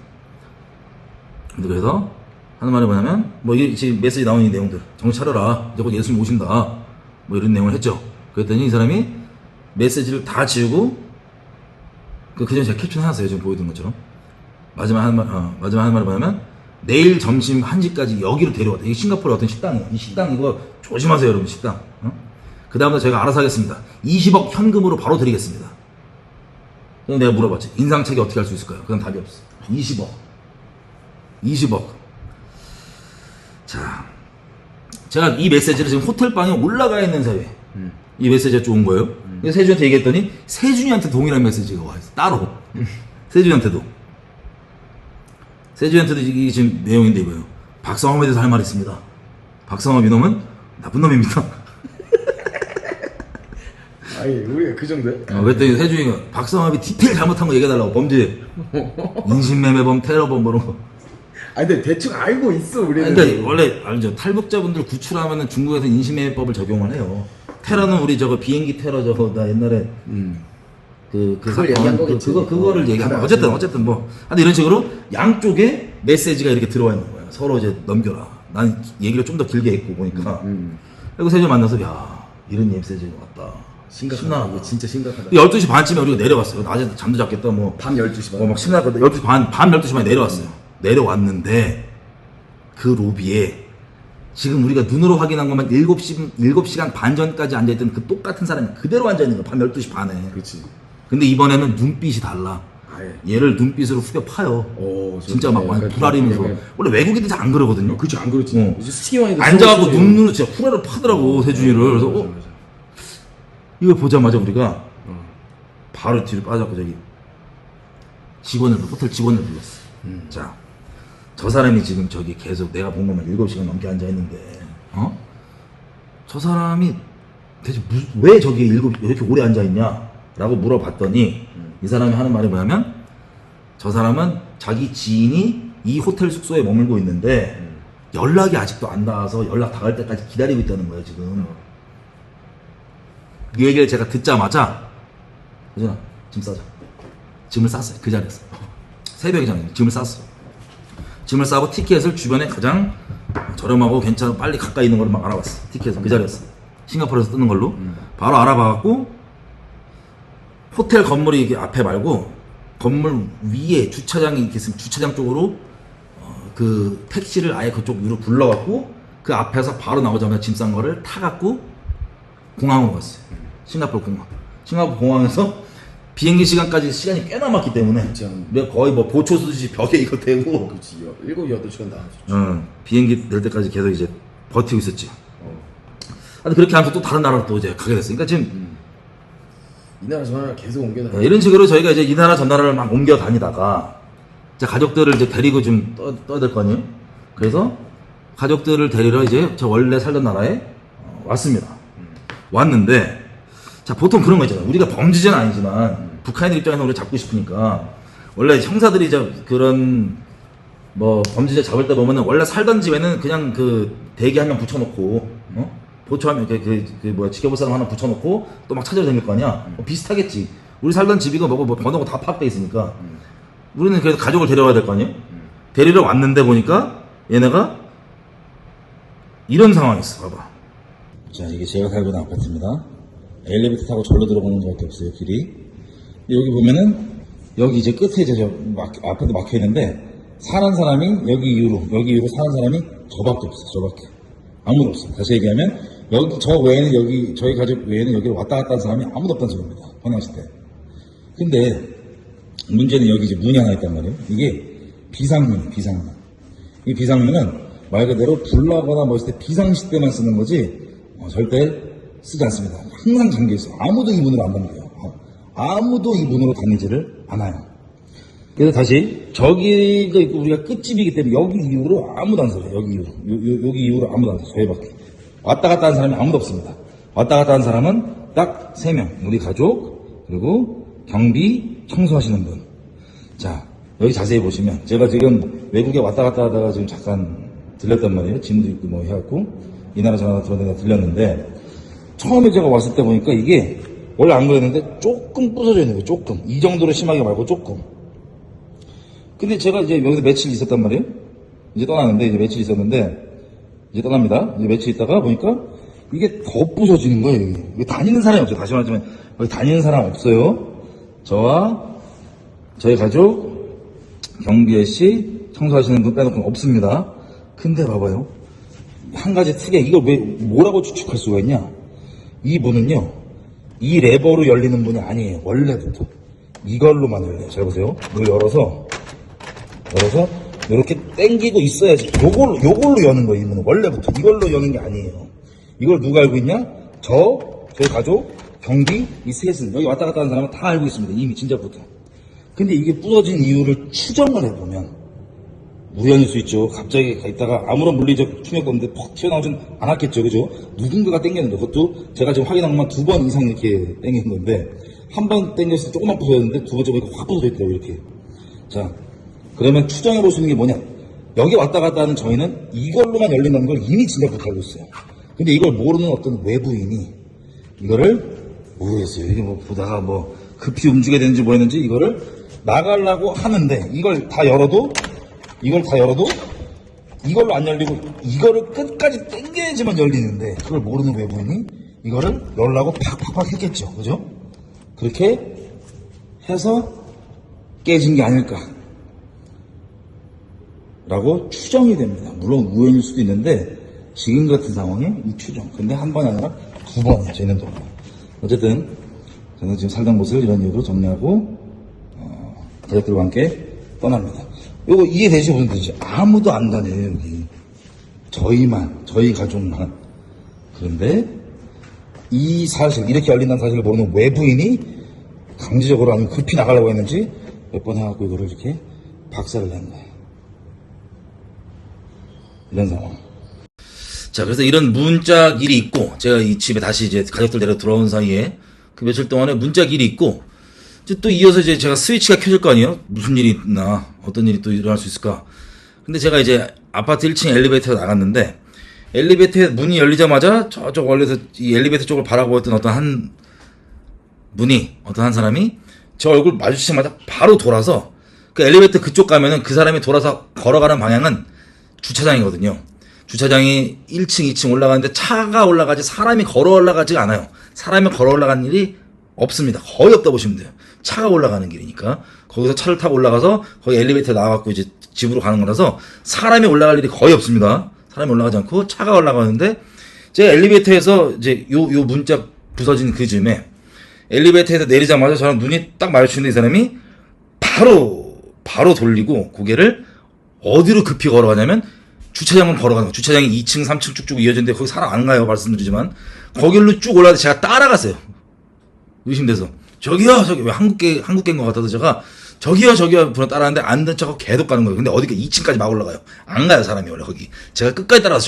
S3: 근데 그래서 하는 말이 뭐냐면 이게 지금 메시지 나오는 이 내용들 정신 차려라. 이제 곧 예수님 오신다. 이런 내용을 했죠. 그랬더니 이 사람이 메시지를 다 지우고 그 전에 제가 캡처해놨어요. 지금 보여드린 것처럼. 마지막 하는 말이 뭐냐면 내일 점심 1시까지 여기로 데려왔다. 이게 싱가포르 어떤 식당이에요. 이 식당 이거 조심하세요, 여러분. 식당. 그 다음에 제가 알아서 하겠습니다. 20억 현금으로 바로 드리겠습니다. 그럼 내가 물어봤지. 인상착의 어떻게 할 수 있을까요? 그건 답이 없어. 20억. 자, 제가 이 메시지를 지금 호텔방에 올라가 있는 사이에 이 메시지가 쭉 온 거예요. 그래서 세준이한테 얘기했더니 세준이한테 동일한 메시지가 와 있어. 따로. 세준이한테도 이게 지금 내용인데 이거예요. 박성업에 대해서 할 말이 있습니다. 박성업 이놈은 나쁜 놈입니다.
S4: 아니 우리가 그 정도야?
S3: 그랬더니 세준이가 박성업이 디테일 잘못한 거 얘기해달라고. 범죄 인신매매범, 테러범 뭐 이런 거.
S4: 아니 근데 대충 알고 있어 우리는.
S3: 그러니까 원래 알죠. 탈북자분들 구출하면은 중국에서 인신매매법을 적용을 해요. 테러는 우리 저거 비행기 테러 저거 나 옛날에
S4: 그걸 얘기한 거겠지.
S3: 그거를 얘기하면 어쨌든 뭐 근데 이런 식으로 양쪽에 메시지가 이렇게 들어와 있는 거야. 서로 이제 넘겨라. 난 얘기를 좀 더 길게 했고 보니까 그리고 세준 만나서 야 이런 메시지가 왔다.
S4: 심각하다. 이게 진짜 심각하다.
S3: 12시 반쯤에 우리가 내려갔어요. 낮에 잠도 잤겠다 뭐
S4: 밤 12시 반.
S3: 막 심각하다. 12시 밤 12시 반에 내려왔어요. 내려왔는데 그 로비에 지금 우리가 눈으로 확인한 것만 7시간 반 전까지 앉아있던 그 똑같은 사람이 그대로 앉아있는 거야. 밤 12시 반에.
S4: 그렇지.
S3: 근데 이번에는 눈빛이 달라.
S4: 아예.
S3: 얘를 눈빛으로 후벼 파요. 진짜 막
S4: 약간
S3: 불아리면서.
S4: 약간-
S3: 원래 외국인들 잘 안 그러거든요.
S4: 그렇지 안 그렇지. 이제 스키와이도
S3: 앉아갖고 눈으로 진짜 후라를 파더라고, 세준이를. 그래서 이걸 보자마자 우리가 바로 뒤로 빠져갖고 저기 호텔 직원을 불렀어. 자, 저 사람이 지금 저기 계속 내가 본 것만 7시간 넘게 앉아있는데 저 사람이 대체 왜 저기 이렇게 오래 앉아있냐 라고 물어봤더니 이 사람이 하는 말이 뭐냐면 저 사람은 자기 지인이 이 호텔 숙소에 머물고 있는데 연락이 아직도 안 닿아서 연락 닿을 때까지 기다리고 있다는 거예요 지금. 이 얘기를 제가 듣자마자 그잖아 짐 싸자. 짐을 쌌어요 그 자리에서. 새벽이잖아요. 짐을 쌌어. 짐을 싸고 티켓을 주변에 가장 저렴하고 괜찮고 빨리 가까이 있는 걸로 막 알아봤어. 티켓을 그 자리였어. 싱가포르에서 뜨는 걸로 바로 알아봐갖고 호텔 건물이 이게 앞에 말고 건물 위에 주차장이 이렇게 있으면 주차장 쪽으로 그 택시를 아예 그쪽 위로 불러갖고 그 앞에서 바로 나오자마자 짐 싼 거를 타갖고 공항으로 갔어요. 싱가포르 공항. 싱가포르 공항에서 비행기 시간까지 시간이 꽤 남았기 때문에 우리가 거의 뭐 보초 쓰듯이 벽에 이거 대고
S4: 그렇지. 7, 8시간 나왔죠.
S3: 비행기 낼 때까지 계속 이제 버티고 있었지. 근데 그렇게 하면서 또 다른 나라로 또 이제 가게 됐어요. 그러니까 지금
S4: 이 나라 저 나라 계속 옮겨 다녀.
S3: 이런 식으로 저희가 이제 이 나라 저 나라를 막 옮겨 다니다가 이제 가족들을 이제 데리고 좀 떠야 될 거 아니에요? 그래서 가족들을 데리러 이제 저 원래 살던 나라에 왔습니다. 왔는데 자 보통 그런 거 있잖아요. 우리가 범죄자는 아니지만 북한인들 입장에서 우리 잡고 싶으니까 원래 형사들이 그런 뭐 범죄자 잡을 때 보면은 원래 살던 집에는 그냥 그 대기 한 명 붙여놓고 보초하면 뭐야 지켜볼 사람 하나 붙여놓고 또 막 찾아다닐 거 아니야. 비슷하겠지. 우리 살던 집이고 뭐고 뭐 번호가 다 파악돼 있으니까 우리는 그래서 가족을 데려와야 될 거 아니에요. 데리러 왔는데 보니까 얘네가 이런 상황이었어. 봐봐. 자 이게 제가 살고 있는 아파트입니다. 엘리베이터 타고 절로 들어가는 것밖에 없어요 길이. 여기 보면은 여기 이제 끝에 이제 앞에도 막혀 있는데 사는 사람이 여기 이후로 사는 사람이 저밖에 없어. 저밖에 아무도 없어. 다시 얘기하면 여기 저 외에는 여기 저희 가족 외에는 여기를 왔다 갔다 하는 사람이 아무도 없다는 소리입니다. 화장실 때. 근데 문제는 여기 이제 문이 하나 있단 말이에요. 이게 비상문. 이 비상문은 말 그대로 불나거나 뭐 있을 때 비상시 때만 쓰는 거지 절대 쓰지 않습니다. 항상 잠겨 있어. 아무도 이 문으로 안 다녀요. 아무도 이 문으로 다니지를 않아요. 그래서 다시 저기가 있고 우리가 끝집이기 때문에 여기 이후로 아무도 안 서요. 여기 이후로 아무도 안 서요. 저희밖에. 왔다 갔다 하는 사람이 아무도 없습니다. 왔다 갔다 하는 사람은 딱 3명. 우리 가족 그리고 경비 청소하시는 분. 자 여기 자세히 보시면 제가 지금 외국에 왔다 갔다 하다가 지금 잠깐 들렸단 말이에요. 짐도 있고 뭐 해갖고 이 나라 저 나라 들렸는데 처음에 제가 왔을 때 보니까 이게 원래 안 그랬는데 조금 부서져 있는 거예요. 조금. 이 정도로 심하게 말고 조금. 근데 제가 이제 여기서 며칠 있었단 말이에요. 이제 떠나는데 이제 며칠 있었는데 이제 떠납니다. 이제 며칠 있다가 보니까 이게 더 부서지는 거예요. 여기 다니는 사람이 없어요. 다시 말하자면 여기 다니는 사람 없어요. 저와 저희 가족 경비 아저씨 청소하시는 분 빼놓고는 없습니다. 근데 봐봐요. 한 가지 특이해. 이걸 왜 뭐라고 추측할 수가 있냐? 이 문은요, 이 레버로 열리는 문이 아니에요. 원래부터 이걸로만 열려요. 잘 보세요. 이걸 열어서 이렇게 당기고 있어야지. 요걸로 여는 거예요. 이 문은 원래부터 이걸로 여는 게 아니에요. 이걸 누가 알고 있냐? 저희 가족, 경비, 이 셋은 여기 왔다 갔다 하는 사람은 다 알고 있습니다. 이미 진작부터. 근데 이게 부러진 이유를 추정을 해보면 우연일 수 있죠. 갑자기 있다가 아무런 물리적 충격도 없는데 퍽 튀어나오진 않았겠죠. 그죠? 누군가가 당겼는데, 그것도 제가 지금 확인한 것만 2번 이상 이렇게 당긴 건데, 한 번 당겼을 때 조금만 부서졌는데, 두 번째 보니까 확 부서져 있더라고요, 이렇게. 자, 그러면 추정해 볼 수 있는 게 뭐냐? 여기 왔다 갔다 하는 저희는 이걸로만 열린다는 걸 이미 진작부터 알고 있어요. 근데 이걸 모르는 어떤 외부인이 이거를 모르겠어요. 이게 뭐 보다가 뭐 급히 움직여야 되는지 뭐였는지 이거를 나가려고 하는데, 이걸 다 열어도 이걸로 안 열리고 이거를 끝까지 당겨야지만 열리는데, 그걸 모르는 외부인이 이거를 열려고 팍팍팍 했겠죠. 그죠? 그렇게 해서 깨진 게 아닐까 라고 추정이 됩니다. 물론 우연일 수도 있는데 지금 같은 상황에 이 추정. 근데 한 번이 아니라 2번이에요. 저희는 동안. 어쨌든 저는 지금 살던 곳을 이런 이유로 정리하고 가족들과 함께 떠납니다. 요거 이해되시죠? 무슨 뜻이죠? 아무도 안 다녀요, 여기. 저희 가족만. 그런데 이 사실, 이렇게 열린다는 사실을 모르는 외부인이 강제적으로 아니면 급히 나가려고 했는지 몇 번 해갖고 이거를 이렇게 박살을 낸 거예요. 이런 상황. 자, 그래서 이런 문짝일이 있고, 제가 이 집에 다시 이제 가족들 데려 들어온 사이에 그 며칠 동안에 문짝일이 있고, 이제 또 이어서 이제 제가 스위치가 켜질 거 아니에요? 무슨 일이 있나? 어떤 일이 또 일어날 수 있을까? 근데 제가 이제 아파트 1층 엘리베이터에 나갔는데, 엘리베이터 문이 열리자마자 저쪽 멀리서 이 엘리베이터 쪽을 바라보고 있던 어떤 한 사람이 저 얼굴 마주치자마자 바로 돌아서, 그 엘리베이터 그쪽 가면은 그 사람이 돌아서 걸어가는 방향은 주차장이거든요. 주차장이 1층, 2층 올라가는데 차가 올라가지 사람이 걸어 올라가지 않아요. 사람이 걸어 올라가는 일이 없습니다. 거의 없다 보시면 돼요. 차가 올라가는 길이니까. 거기서 차를 타고 올라가서 거기 엘리베이터 나와갖고 이제 집으로 가는 거라서 사람이 올라갈 일이 거의 없습니다. 사람이 올라가지 않고 차가 올라가는데, 제가 엘리베이터에서 이제 요 문짝 부서진 그 즈음에 엘리베이터에서 내리자마자 저랑 눈이 딱 마주치는데 이 사람이 바로 돌리고 고개를 어디로 급히 걸어가냐면 주차장을 걸어가는 거예요. 주차장이 2층, 3층 쭉쭉 이어지는데 거기 사람 안 가요. 말씀드리지만. 거길로 쭉 올라가서 제가 따라갔어요. 의심돼서. 저기요, 왜 한국계인 것 같아서 제가 저기요 분을 따라하는데 안 듣는 척하고 계속 가는 거예요. 근데 어디가 2층까지 막 올라가요. 안 가요, 사람이 원래 거기. 제가 끝까지 따라가서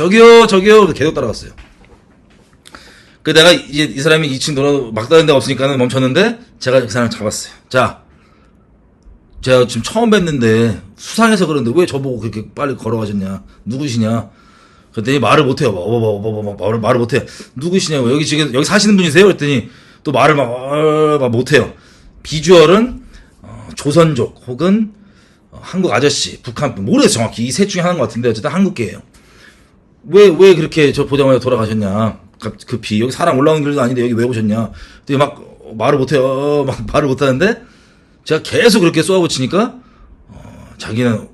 S3: 저기요 계속 따라갔어요. 그 내가 이제 이 사람이 2층 돌아 막 다른 데가 없으니까는 멈췄는데 제가 그 사람을 잡았어요. 자, 제가 지금 처음 뵀는데 수상해서 그러는데 왜 저보고 그렇게 빨리 걸어가셨냐? 누구시냐? 그랬더니 말을 못해요. 말을 못해. 누구시냐고. 여기 사시는 분이세요? 그랬더니 또 말을 막 못해요. 비주얼은 조선족 혹은 한국 아저씨, 북한 분, 모르겠어요. 정확히 이 셋 중에 하나인 것 같은데 어쨌든 한국계예요. 왜 그렇게 저 보자마자 돌아가셨냐? 급히 여기 사람 올라오는 길도 아닌데 여기 왜 오셨냐? 그랬더니 막 말을 못해요. 막 말을 못하는데 제가 계속 그렇게 쏘아붙이니까 자기는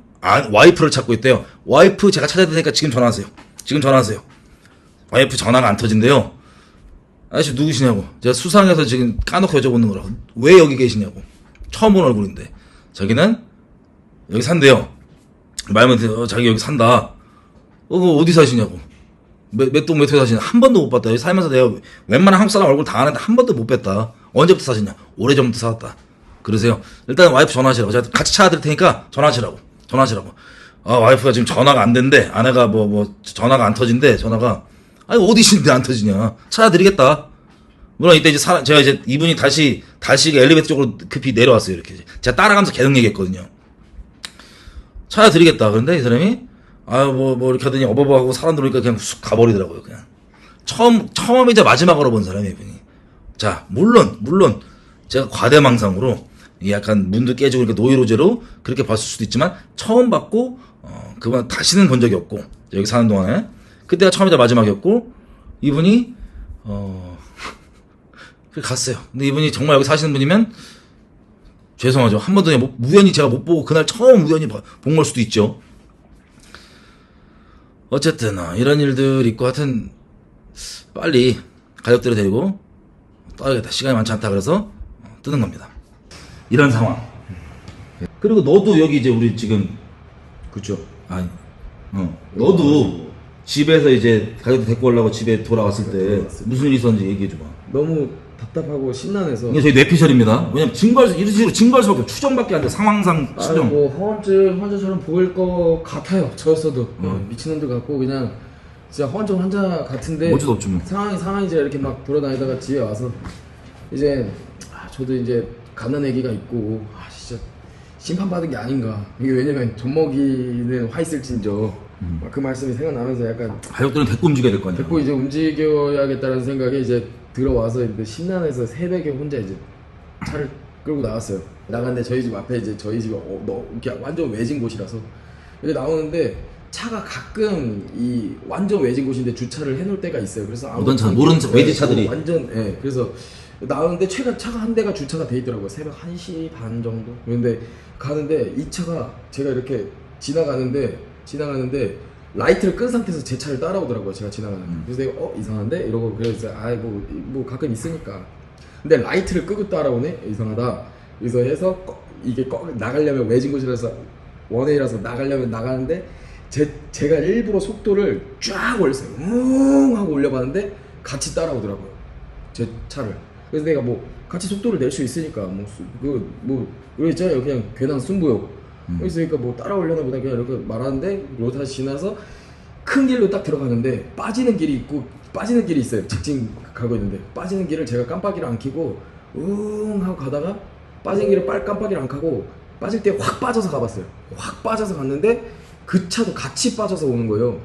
S3: 와이프를 찾고 있대요. 와이프 제가 찾아야 되니까 지금 전화하세요. 와이프 전화가 안 터진대요. 아저씨 누구시냐고. 제가 수상해서 지금 까놓고 여쭤보는 거라고. 왜 여기 계시냐고. 처음 본 얼굴인데. 자기는 여기 산대요. 말만 해요. 자기 여기 산다. 어디 사시냐고. 몇 동 몇 호에 사시냐. 한 번도 못 봤다. 여기 살면서 내가 웬만한 한국 사람 얼굴 다 아는데 한 번도 못 뵀다. 언제부터 사시냐. 오래전부터 살았다. 그러세요. 일단 와이프 전화하시라고. 제가 같이 찾아드릴 테니까 전화하시라고. 와이프가 지금 전화가 안 된대. 아내가 전화가 안 터진대. 전화가. 아니, 어디신데 안 터지냐. 찾아드리겠다. 물론 이때 이제 제가 이제 이분이 다시 엘리베이터 쪽으로 급히 내려왔어요. 이렇게. 제가 따라가면서 계속 얘기했거든요. 찾아드리겠다. 그런데 이 사람이, 이렇게 하더니 어버버하고 사람 들어오니까 그냥 쑥 가버리더라고요. 그냥. 처음이자 마지막으로 본 사람이에요, 이분이. 자, 물론, 제가 과대망상으로, 약간 문도 깨지고 이렇게 노이로제로 그렇게 봤을 수도 있지만, 처음 봤고, 그만 다시는 본 적이 없고, 여기 사는 동안에. 그때가 처음이자 마지막이었고, 이분이, 갔어요. 근데 이분이 정말 여기 사시는 분이면, 죄송하죠. 한 번도 우연히 제가 못 보고, 그날 처음 우연히 본 걸 수도 있죠. 어쨌든 이런 일들 있고 하여튼 빨리 가족들을 데리고 떠야겠다. 시간이 많지 않다 그래서 뜨는 겁니다. 이런 상황. 그리고 너도 여기 이제 우리 지금
S4: 그쵸.
S3: 아니 너도 집에서 이제 가족들 데리고 오려고 집에 돌아왔을 때 무슨 일이 있었는지 얘기해 줘봐.
S4: 너무 답답하고 심란해서.
S3: 이게 저희 뇌피셜입니다. 왜냐면 증거할 이런 식으로 증거할 수밖에 없고 추정밖에 안 돼. 상황상 추정.
S4: 뭐 허언증 보일 것 같아요. 저였어도 미친놈들 같고 그냥 진짜 허언증 환자 같은데
S3: 어쩔 수 없지 뭐.
S4: 상황이 이제 이렇게 막 돌아다니다가 집에 와서 이제 저도 이제 갓난아기가 있고 진짜 심판받은 게 아닌가. 이게 왜냐면 젖먹이는 화 있을진저 그 말씀이 생각나면서 약간
S3: 가족들은 데리고 움직여야 될 거 아니야.
S4: 데리고 이제 움직여야겠다는 생각에 이제 들어와서 심란해서 새벽에 혼자 이제 차를 끌고 나왔어요. 나갔는데 저희 집 앞에 이제 저희 집이 이렇게 완전 외진 곳이라서 이렇게 나오는데 차가 가끔 이 완전 외진 곳인데 주차를 해놓을 때가 있어요. 그래서
S3: 어떤 차 모르는 차 외지 차들이
S4: 완전 그래서 나오는데 차가 한 대가 주차가 돼 있더라고요. 새벽 1시 반 정도. 그런데 가는데 이 차가 제가 이렇게 지나가는데 라이트를 끈 상태에서 제 차를 따라오더라고요. 제가 지나가는데. 그래서 내가 이상한데? 이러고 그래서 뭐 가끔 있으니까. 근데 라이트를 끄고 따라오네? 이상하다. 그래서 해서 이게 나가려면 외진 곳이라서 원웨이라서 나가려면 나가는데 제가 일부러 속도를 쫙 올렸어요. 하고 올려봤는데 같이 따라오더라고요. 제 차를. 그래서 내가 뭐 같이 속도를 낼 수 있으니까 그거 있잖아요. 그냥 괜한 승부욕. 그래서 그러니까 뭐 따라오려나 보다 그냥 이렇게 말하는데 로타시 지나서 큰 길로 딱 들어가는데 빠지는 길이 있어요. 직진 가고 있는데 빠지는 길을 제가 깜빡이를 안 켜고 하고 가다가 빠진 길을 깜빡이를 안 켜고 빠질 때 확 빠져서 가봤어요. 확 빠져서 갔는데 그 차도 같이 빠져서 오는 거예요.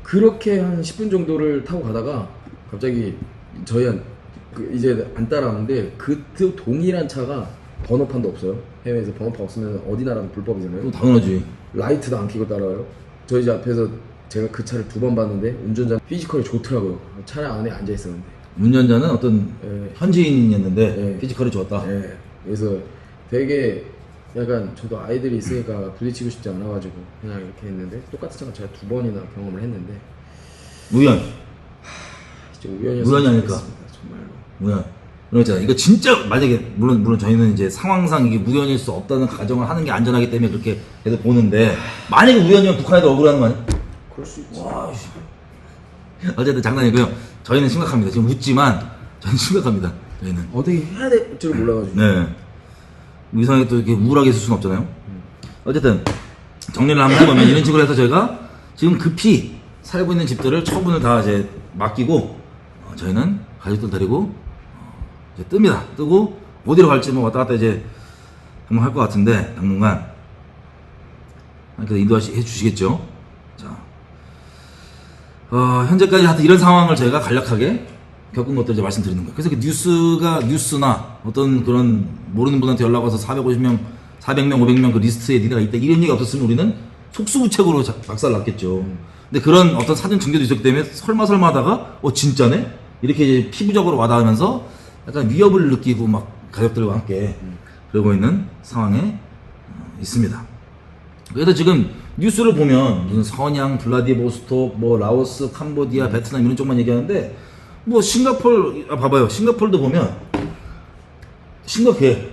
S4: 그렇게 한 10분 정도를 타고 가다가 갑자기 저희 이제 안 따라오는데 그 동일한 차가 번호판도 없어요. 해외에서 번호판 없으면 어디 나라는 불법이잖아요.
S3: 당연하지.
S4: 라이트도 안 켜고 따라와요. 저희 집 앞에서 제가 그 차를 2번 봤는데 운전자 피지컬이 좋더라고요. 차량 안에 앉아 있었는데.
S3: 운전자는 어떤 현지인이었는데 피지컬이 좋았다.
S4: 그래서 되게 약간 저도 아이들이 있으니까 부딪히고 싶지 않아가지고 그냥 이렇게 했는데 똑같은 차가 제가 2번이나 경험을 했는데
S3: 우연.
S4: 우연이
S3: 아닐까.
S4: 정말로.
S3: 우연. 그렇잖아. 이거 진짜 만약에 물론 저희는 이제 상황상 이게 우연일 수 없다는 가정을 하는 게 안전하기 때문에 그렇게 계속 보는데 만약에 우연이면 북한에도 억울하는 거 아니야?
S4: 그럴 수 있지.
S3: 와, 어쨌든 장난이고요. 저희는 심각합니다. 지금 웃지만 저희는 심각합니다. 저희는
S4: 어떻게 해야 될 줄 몰라가지고.
S3: 네. 이상하게 또 이렇게 우울하게 있을 수는 없잖아요. 어쨌든 정리를 한번 해보면 이런 식으로 해서 저희가 지금 급히 살고 있는 집들을 처분을 다 이제 맡기고 저희는 가족들 데리고 이제 뜹니다. 뜨고 어디로 갈지 뭐 왔다 갔다 이제 한번 할 것 같은데 당분간 그래서 인도해 주시겠죠. 자, 현재까지 하여튼 이런 상황을 저희가 간략하게 겪은 것들 이제 말씀드리는 거예요. 그래서 그 뉴스나 어떤 그런 모르는 분한테 연락 와서 450명, 400명, 500명 그 리스트에 니네가 있다 이런 얘기 없었으면 우리는 속수무책으로 박살 났겠죠. 근데 그런 어떤 사전 증거도 있었기 때문에 설마 하다가 진짜네? 이렇게 이제 피부적으로 와닿으면서 약간 위협을 느끼고 막 가족들과 함께 그러고 있는 상황에 있습니다. 그래서 지금 뉴스를 보면 무슨 선양, 블라디보스톡, 뭐 라오스, 캄보디아, 베트남 이런 쪽만 얘기하는데 뭐 싱가폴 봐봐요. 싱가폴도 보면 심각해.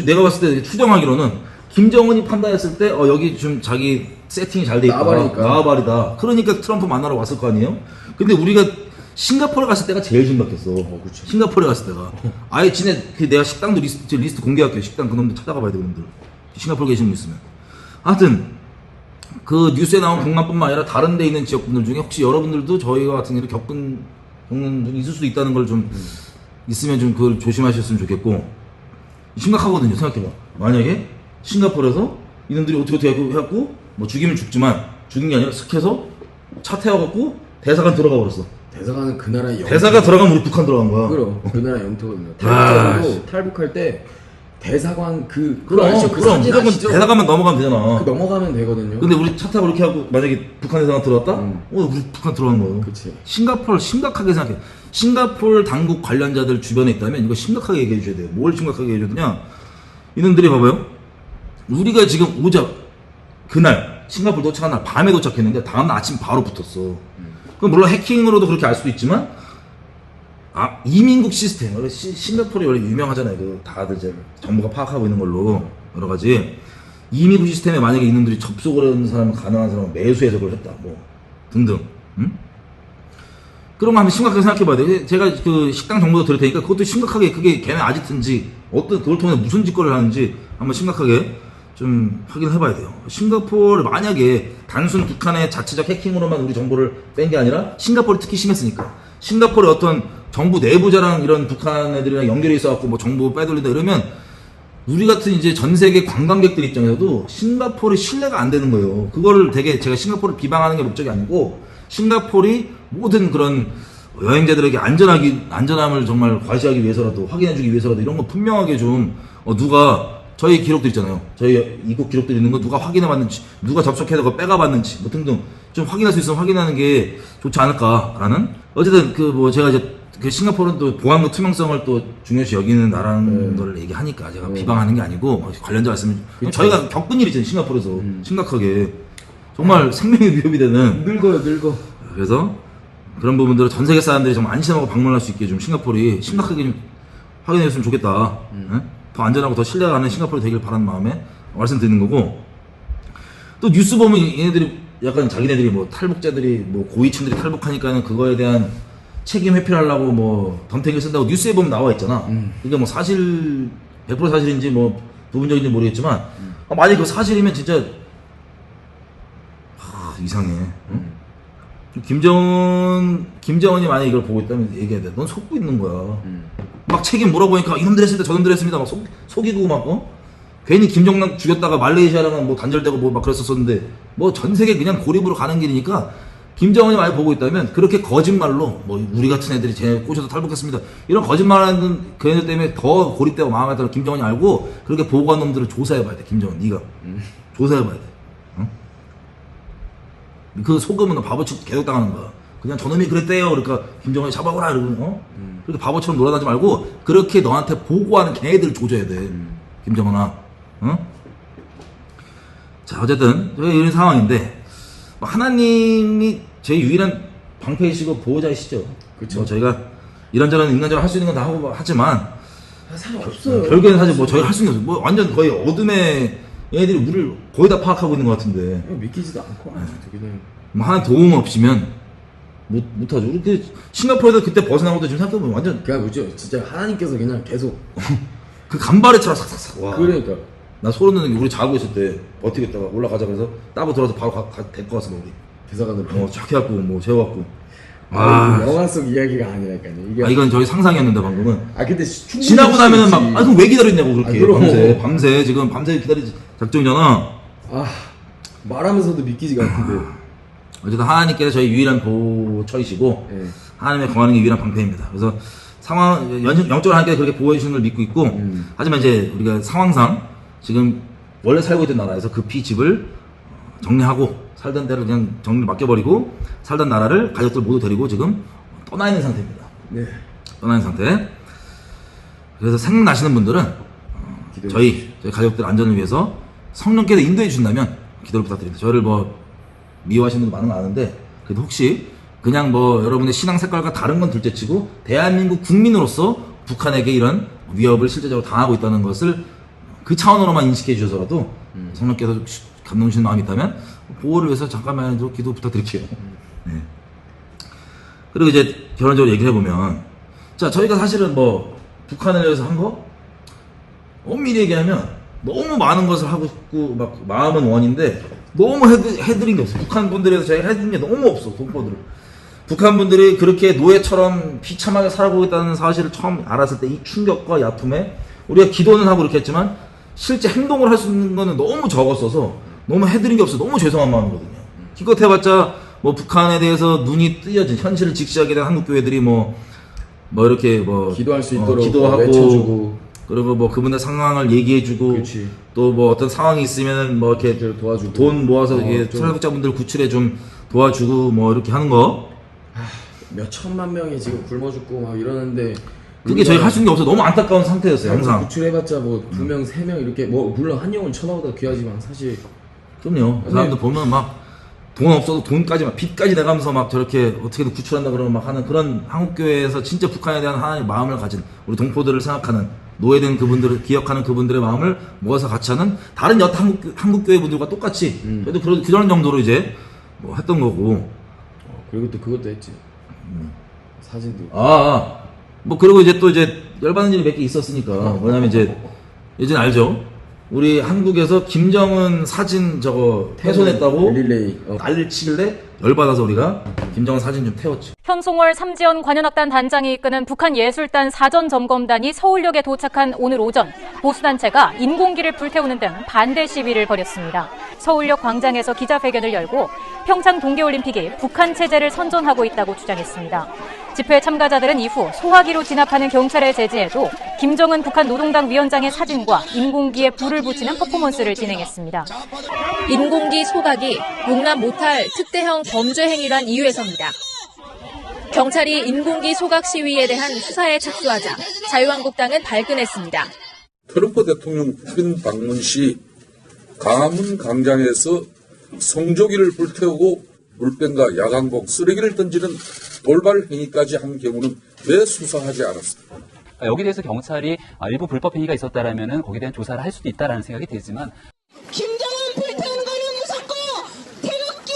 S3: 내가 봤을 때 추정하기로는 김정은이 판단했을 때 여기 좀 자기 세팅이 잘 돼 있다. 나와바리다. 그러니까 트럼프 만나러 왔을 거 아니에요? 근데 우리가 싱가포르 갔을 때가 제일 심각했어. 싱가포르에 갔을 때가. 아예 내가 식당도 리스트 공개할게요. 식당 그놈들 찾아가 봐야 돼, 그놈들. 싱가포르 계신 분 있으면. 하여튼, 그 뉴스에 나온 공항뿐만 아니라 다른 데 있는 지역분들 중에 혹시 여러분들도 저희와 같은 일을 겪는 분이 있을 수도 있다는 걸 좀, 있으면 좀 그걸 조심하셨으면 좋겠고, 심각하거든요. 생각해봐. 만약에 싱가포르에서 이놈들이 어떻게 해갖고, 뭐 죽이면 죽지만, 죽인 게 아니라 슥 해서 차 태워갖고 대사관 들어가 버렸어.
S4: 대사관은 그 나라의 영토.
S3: 대사가 들어가면 우리 북한 들어간 거야.
S4: 그럼 그 나라 영토거든요. 탈북자도 탈북할 때 대사관
S3: 그럼 대사관만 넘어가면 되잖아.
S4: 넘어가면 되거든요.
S3: 근데 우리 차 타고 이렇게 하고 만약에 북한 대사관 들어왔다? 우리 북한 들어간 거예요.
S4: 그치.
S3: 싱가포르 심각하게 생각해. 싱가포르 당국 관련자들 주변에 있다면 이거 심각하게 얘기해 줘야 돼요. 뭘 심각하게 얘기해 줘야 되냐? 이놈들이 봐봐요. 우리가 지금 오자 그날 싱가포르 도착한 날 밤에 도착했는데 다음날 아침 바로 붙었어. 그럼 물론 해킹으로도 그렇게 알 수도 있지만 이민국 시스템, 원래 싱가포르이 원래 유명하잖아요. 그 다들 이제 정부가 파악하고 있는 걸로 여러 가지 이민국 시스템에 만약에 이놈들이 접속을 하는 사람은 가능한 사람은 매수해서 그걸 했다, 뭐 등등. 그런 거 한번 심각하게 생각해봐야 돼. 제가 그 식당 정보도 드릴 테니까 그것도 심각하게 그게 걔네 아지트인지 어떤 그걸 통해 무슨 짓거리를 하는지 한번 심각하게 좀 확인해봐야 돼요. 싱가포르 만약에 단순 북한의 자체적 해킹으로만 우리 정보를 뺀 게 아니라 싱가포르 특히 심했으니까 싱가포르의 어떤 정부 내부자랑 이런 북한 애들이랑 연결이 있어갖고 뭐 정보 빼돌린다 이러면 우리 같은 이제 전 세계 관광객들 입장에서도 싱가포르 신뢰가 안 되는 거예요. 그거를 되게 제가 싱가포르를 비방하는 게 목적이 아니고 싱가포르이 모든 그런 여행자들에게 안전함을 정말 과시하기 위해서라도 확인해주기 위해서라도 이런 거 분명하게 좀 누가 저희 기록들 있잖아요. 저희 이국 기록들 있는 거 누가 확인해봤는지, 누가 접촉해서 그거 빼가봤는지, 뭐 등등 좀 확인할 수 있으면 확인하는 게 좋지 않을까라는. 어쨌든 제가 이제 그 싱가포르는 또 보안과 투명성을 또 중요시 여기는 나라는 걸 얘기하니까 제가 비방하는 게 아니고 관련자 말씀을 저희가 겪은 일이잖아요. 싱가포르에서 심각하게 정말 생명의 위협이 되는.
S4: 늙어.
S3: 그래서 그런 부분들을 전 세계 사람들이 정말 안심하고 방문할 수 있게 좀 싱가포르이 심각하게 좀 확인했으면 좋겠다. 더 안전하고 더 신뢰가 가는 싱가포르 되길 바라는 마음에 말씀드리는 거고, 또 뉴스 보면 얘네들이 약간 자기네들이 뭐 탈북자들이 뭐 고위층들이 탈북하니까는 그거에 대한 책임 회피를 하려고 뭐 덤탱이를 쓴다고 뉴스에 보면 나와 있잖아. 그게 뭐 사실 100% 사실인지 뭐 부분적인지 모르겠지만 만약에 그 사실이면 진짜 이상해. 김정은이 만약에 이걸 보고 있다면 얘기해야 돼. 넌 속고 있는 거야. 막 책임 물어보니까 이놈들 했습니다, 저놈들 했습니다. 막 속이고 막 괜히 김정남 죽였다가 말레이시아랑은 뭐 단절되고 뭐 막 그랬었었는데 뭐 전 세계 그냥 고립으로 가는 길이니까 김정은이 많이 보고 있다면 그렇게 거짓말로 뭐 우리 같은 애들이 쟤 꼬셔서 탈북했습니다 이런 거짓말하는 그 애들 때문에 더 고립되고 망하겠다는 김정은이 알고 그렇게 보고한 놈들을 조사해봐야 돼. 김정은 네가 조사해봐야 돼. 그 속으면 바보처럼 계속 당하는 거야. 그냥 저놈이 그랬대요. 그러니까 김정은이 잡아오라 이러고 그렇게 바보처럼 놀아나지 말고 그렇게 너한테 보고하는 걔네들을 조져야 돼. 김정은아. 자, 어쨌든 이런 상황인데 하나님이 제 유일한 방패이시고 보호자이시죠.
S4: 그렇죠.
S3: 뭐 저희가 이런저런 인간적으로 할 수 있는 건 다 하고 하지만
S4: 사실 없어요.
S3: 결국에는 사실 뭐 저희가 할 수 있는 거 뭐 완전 거의 어둠의 얘네들이 우리를 거의 다 파악하고 있는 것 같은데
S4: 믿기지도 않고 되게는
S3: 뭐 하나 도움 없이면 못하죠. 우리 싱가포르에서 그때 벗어난 것도 지금 생각해보면 완전
S4: 그냥 뭐죠. 진짜 하나님께서 그냥 계속
S3: 그 간발의처럼 삭삭삭. 와.
S4: 그러니까
S3: 나 소름 돋는 게 우리 자고 있을 때 버티겠다가 올라가자 그래서 따고 들어와서 바로 데리고 왔어 우리.
S4: 대사관으로.
S3: 쫙 해갖고 뭐 재워갖고.
S4: 영화 속 이야기가 아니라니까요. 이게
S3: 이건 저희 상상이었는데 방금은.
S4: 근데
S3: 지나고 나면은 막 그럼 왜 기다렸냐고 그렇게. 밤새 지금 밤새 기다리 작정이잖아.
S4: 말하면서도 믿기지가 않는데.
S3: 어쨌든 하나님께서 저희 유일한 보호처이시고 하나님의 거하는 게 유일한 방패입니다. 그래서 영적으로 하나님께서 그렇게 보호해 주시는 걸 믿고 있고 하지만 이제 우리가 상황상 지금 원래 살고 있던 나라에서 급히 집을 정리하고 살던 데를 그냥 정리를 맡겨버리고 살던 나라를 가족들 모두 데리고 지금 떠나 있는 상태입니다.
S4: 네.
S3: 떠나 있는 상태. 그래서 생각나시는 분들은 저희 가족들 안전을 위해서 성령께서 인도해 주신다면 기도를 부탁드립니다. 저희를 뭐 미워하시는 분도 많은 거 아는데 그래도 혹시 그냥 뭐 여러분의 신앙 색깔과 다른 건 둘째치고 대한민국 국민으로서 북한에게 이런 위협을 실제적으로 당하고 있다는 것을 그 차원으로만 인식해 주셔서라도 성령께서 감동 주시는 마음이 있다면 보호를 위해서 잠깐만도 기도 부탁드릴게요. 네. 그리고 이제 결론적으로 얘기를 해보면 자 저희가 사실은 뭐 북한을 위해서 한 거 엄밀히 얘기하면 너무 많은 것을 하고 싶고 막 마음은 원인데 너무 해드린 게 없어. 북한 분들에서 저희가 해드린 게 너무 없어. 동포들을. 북한 분들이 그렇게 노예처럼 비참하게 살아보고 있다는 사실을 처음 알았을 때 이 충격과 이 아픔에 우리가 기도는 하고 이렇게 했지만 실제 행동을 할 수 있는 거는 너무 적었어서 너무 해드린 게 없어. 너무 죄송한 마음이거든요. 기껏 해봤자 뭐 북한에 대해서 눈이 뜨여진 현실을 직시하게 된 한국 교회들이 뭐 이렇게 뭐
S4: 기도할 수 있도록
S3: 기도하고
S4: 외쳐주고
S3: 그리고 뭐 그분의 상황을 얘기해주고 또 뭐 어떤 상황이 있으면은 뭐 이렇게
S4: 도와주고
S3: 돈 모아서 이게 탈북자분들 구출에 좀 도와주고 뭐 이렇게 하는 거
S4: 몇 천만 명이 지금 굶어 죽고 막 이러는데
S3: 그게 저희가 할 수 있는 게 없어. 너무 안타까운 상태였어요 항상.
S4: 구출해봤자 뭐 2명 3명 이렇게 뭐 물론 한 영혼 쳐다보다 귀하지만 사실
S3: 그럼요. 그 사람들 보면 막 돈 없어도 돈까지 막 빚까지 내가면서 막 저렇게 어떻게든 구출한다 그러면 막 하는 그런 한국교회에서 진짜 북한에 대한 하나님의 마음을 가진 우리 동포들을 생각하는 노예된 그분들을 기억하는 그분들의 마음을 모아서 같이 하는 다른 여타 한국교회 분들과 똑같이 그래도 그런 정도로 이제 뭐 했던 거고.
S4: 그리고 또 그것도 했지. 사진도.
S3: 뭐 그리고 이제 또 이제 열받는 일이 몇 개 있었으니까 뭐냐면 이제 예전에 알죠? 우리 한국에서 김정은 사진 저거 훼손했다고
S4: 릴레이
S3: 난리를 치길래 열받아서 우리가 김정은 사진 좀 태웠지.
S10: 현송월 삼지연 관현악단 단장이 이끄는 북한예술단 사전점검단이 서울역에 도착한 오늘 오전 보수단체가 인공기를 불태우는 등 반대 시위를 벌였습니다. 서울역 광장에서 기자회견을 열고 평창 동계올림픽이 북한 체제를 선전하고 있다고 주장했습니다. 집회 참가자들은 이후 소화기로 진압하는 경찰의 제지에도 김정은 북한 노동당 위원장의 사진과 인공기에 불을 붙이는 퍼포먼스를 진행했습니다.
S11: 인공기 소각이 용납 못할 특대형 범죄 행위란 이유에서입니다. 경찰이 인공기 소각 시위에 대한 수사에 착수하자 자유한국당은 발끈했습니다.
S12: 트럼프 대통령 국빈 방문 시 광화문 광장에서 성조기를 불태우고 물병과 야광봉, 쓰레기를 던지는 돌발 행위까지 한 경우는 왜 수사하지 않았습니까?
S13: 여기에 대해서 경찰이 일부 불법 행위가 있었다라면은 거기에 대한 조사를 할 수도 있다라는 생각이 들지만
S14: 김정은 불태우는 거는 무섭고 태극기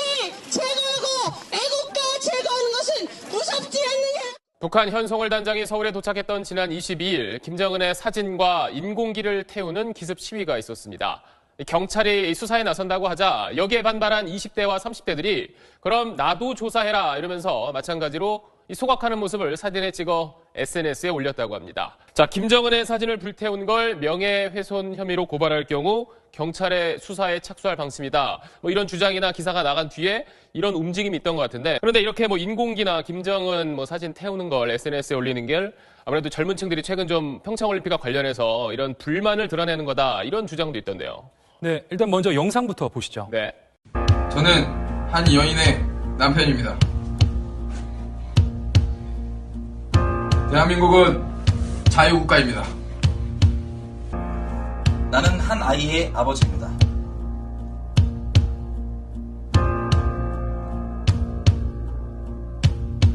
S14: 제거하고 애국가 제거하는 것은 무섭지 않느냐?
S15: 북한 현송월 단장이 서울에 도착했던 지난 22일 김정은의 사진과 인공기를 태우는 기습 시위가 있었습니다. 경찰이 수사에 나선다고 하자 여기에 반발한 20대와 30대들이 그럼 나도 조사해라 이러면서 마찬가지로 소각하는 모습을 사진에 찍어 SNS에 올렸다고 합니다. 자, 김정은의 사진을 불태운 걸 명예훼손 혐의로 고발할 경우 경찰의 수사에 착수할 방침이다. 뭐 이런 주장이나 기사가 나간 뒤에 이런 움직임이 있던 것 같은데 그런데 이렇게 뭐 인공기나 김정은 뭐 사진 태우는 걸 SNS에 올리는 게 아무래도 젊은 층들이 최근 좀 평창올림픽과 관련해서 이런 불만을 드러내는 거다 이런 주장도 있던데요.
S16: 네, 일단 먼저 영상부터 보시죠.
S15: 네.
S17: 저는 한 여인의 남편입니다. 대한민국은 자유국가입니다.
S3: 나는 한 아이의 아버지입니다.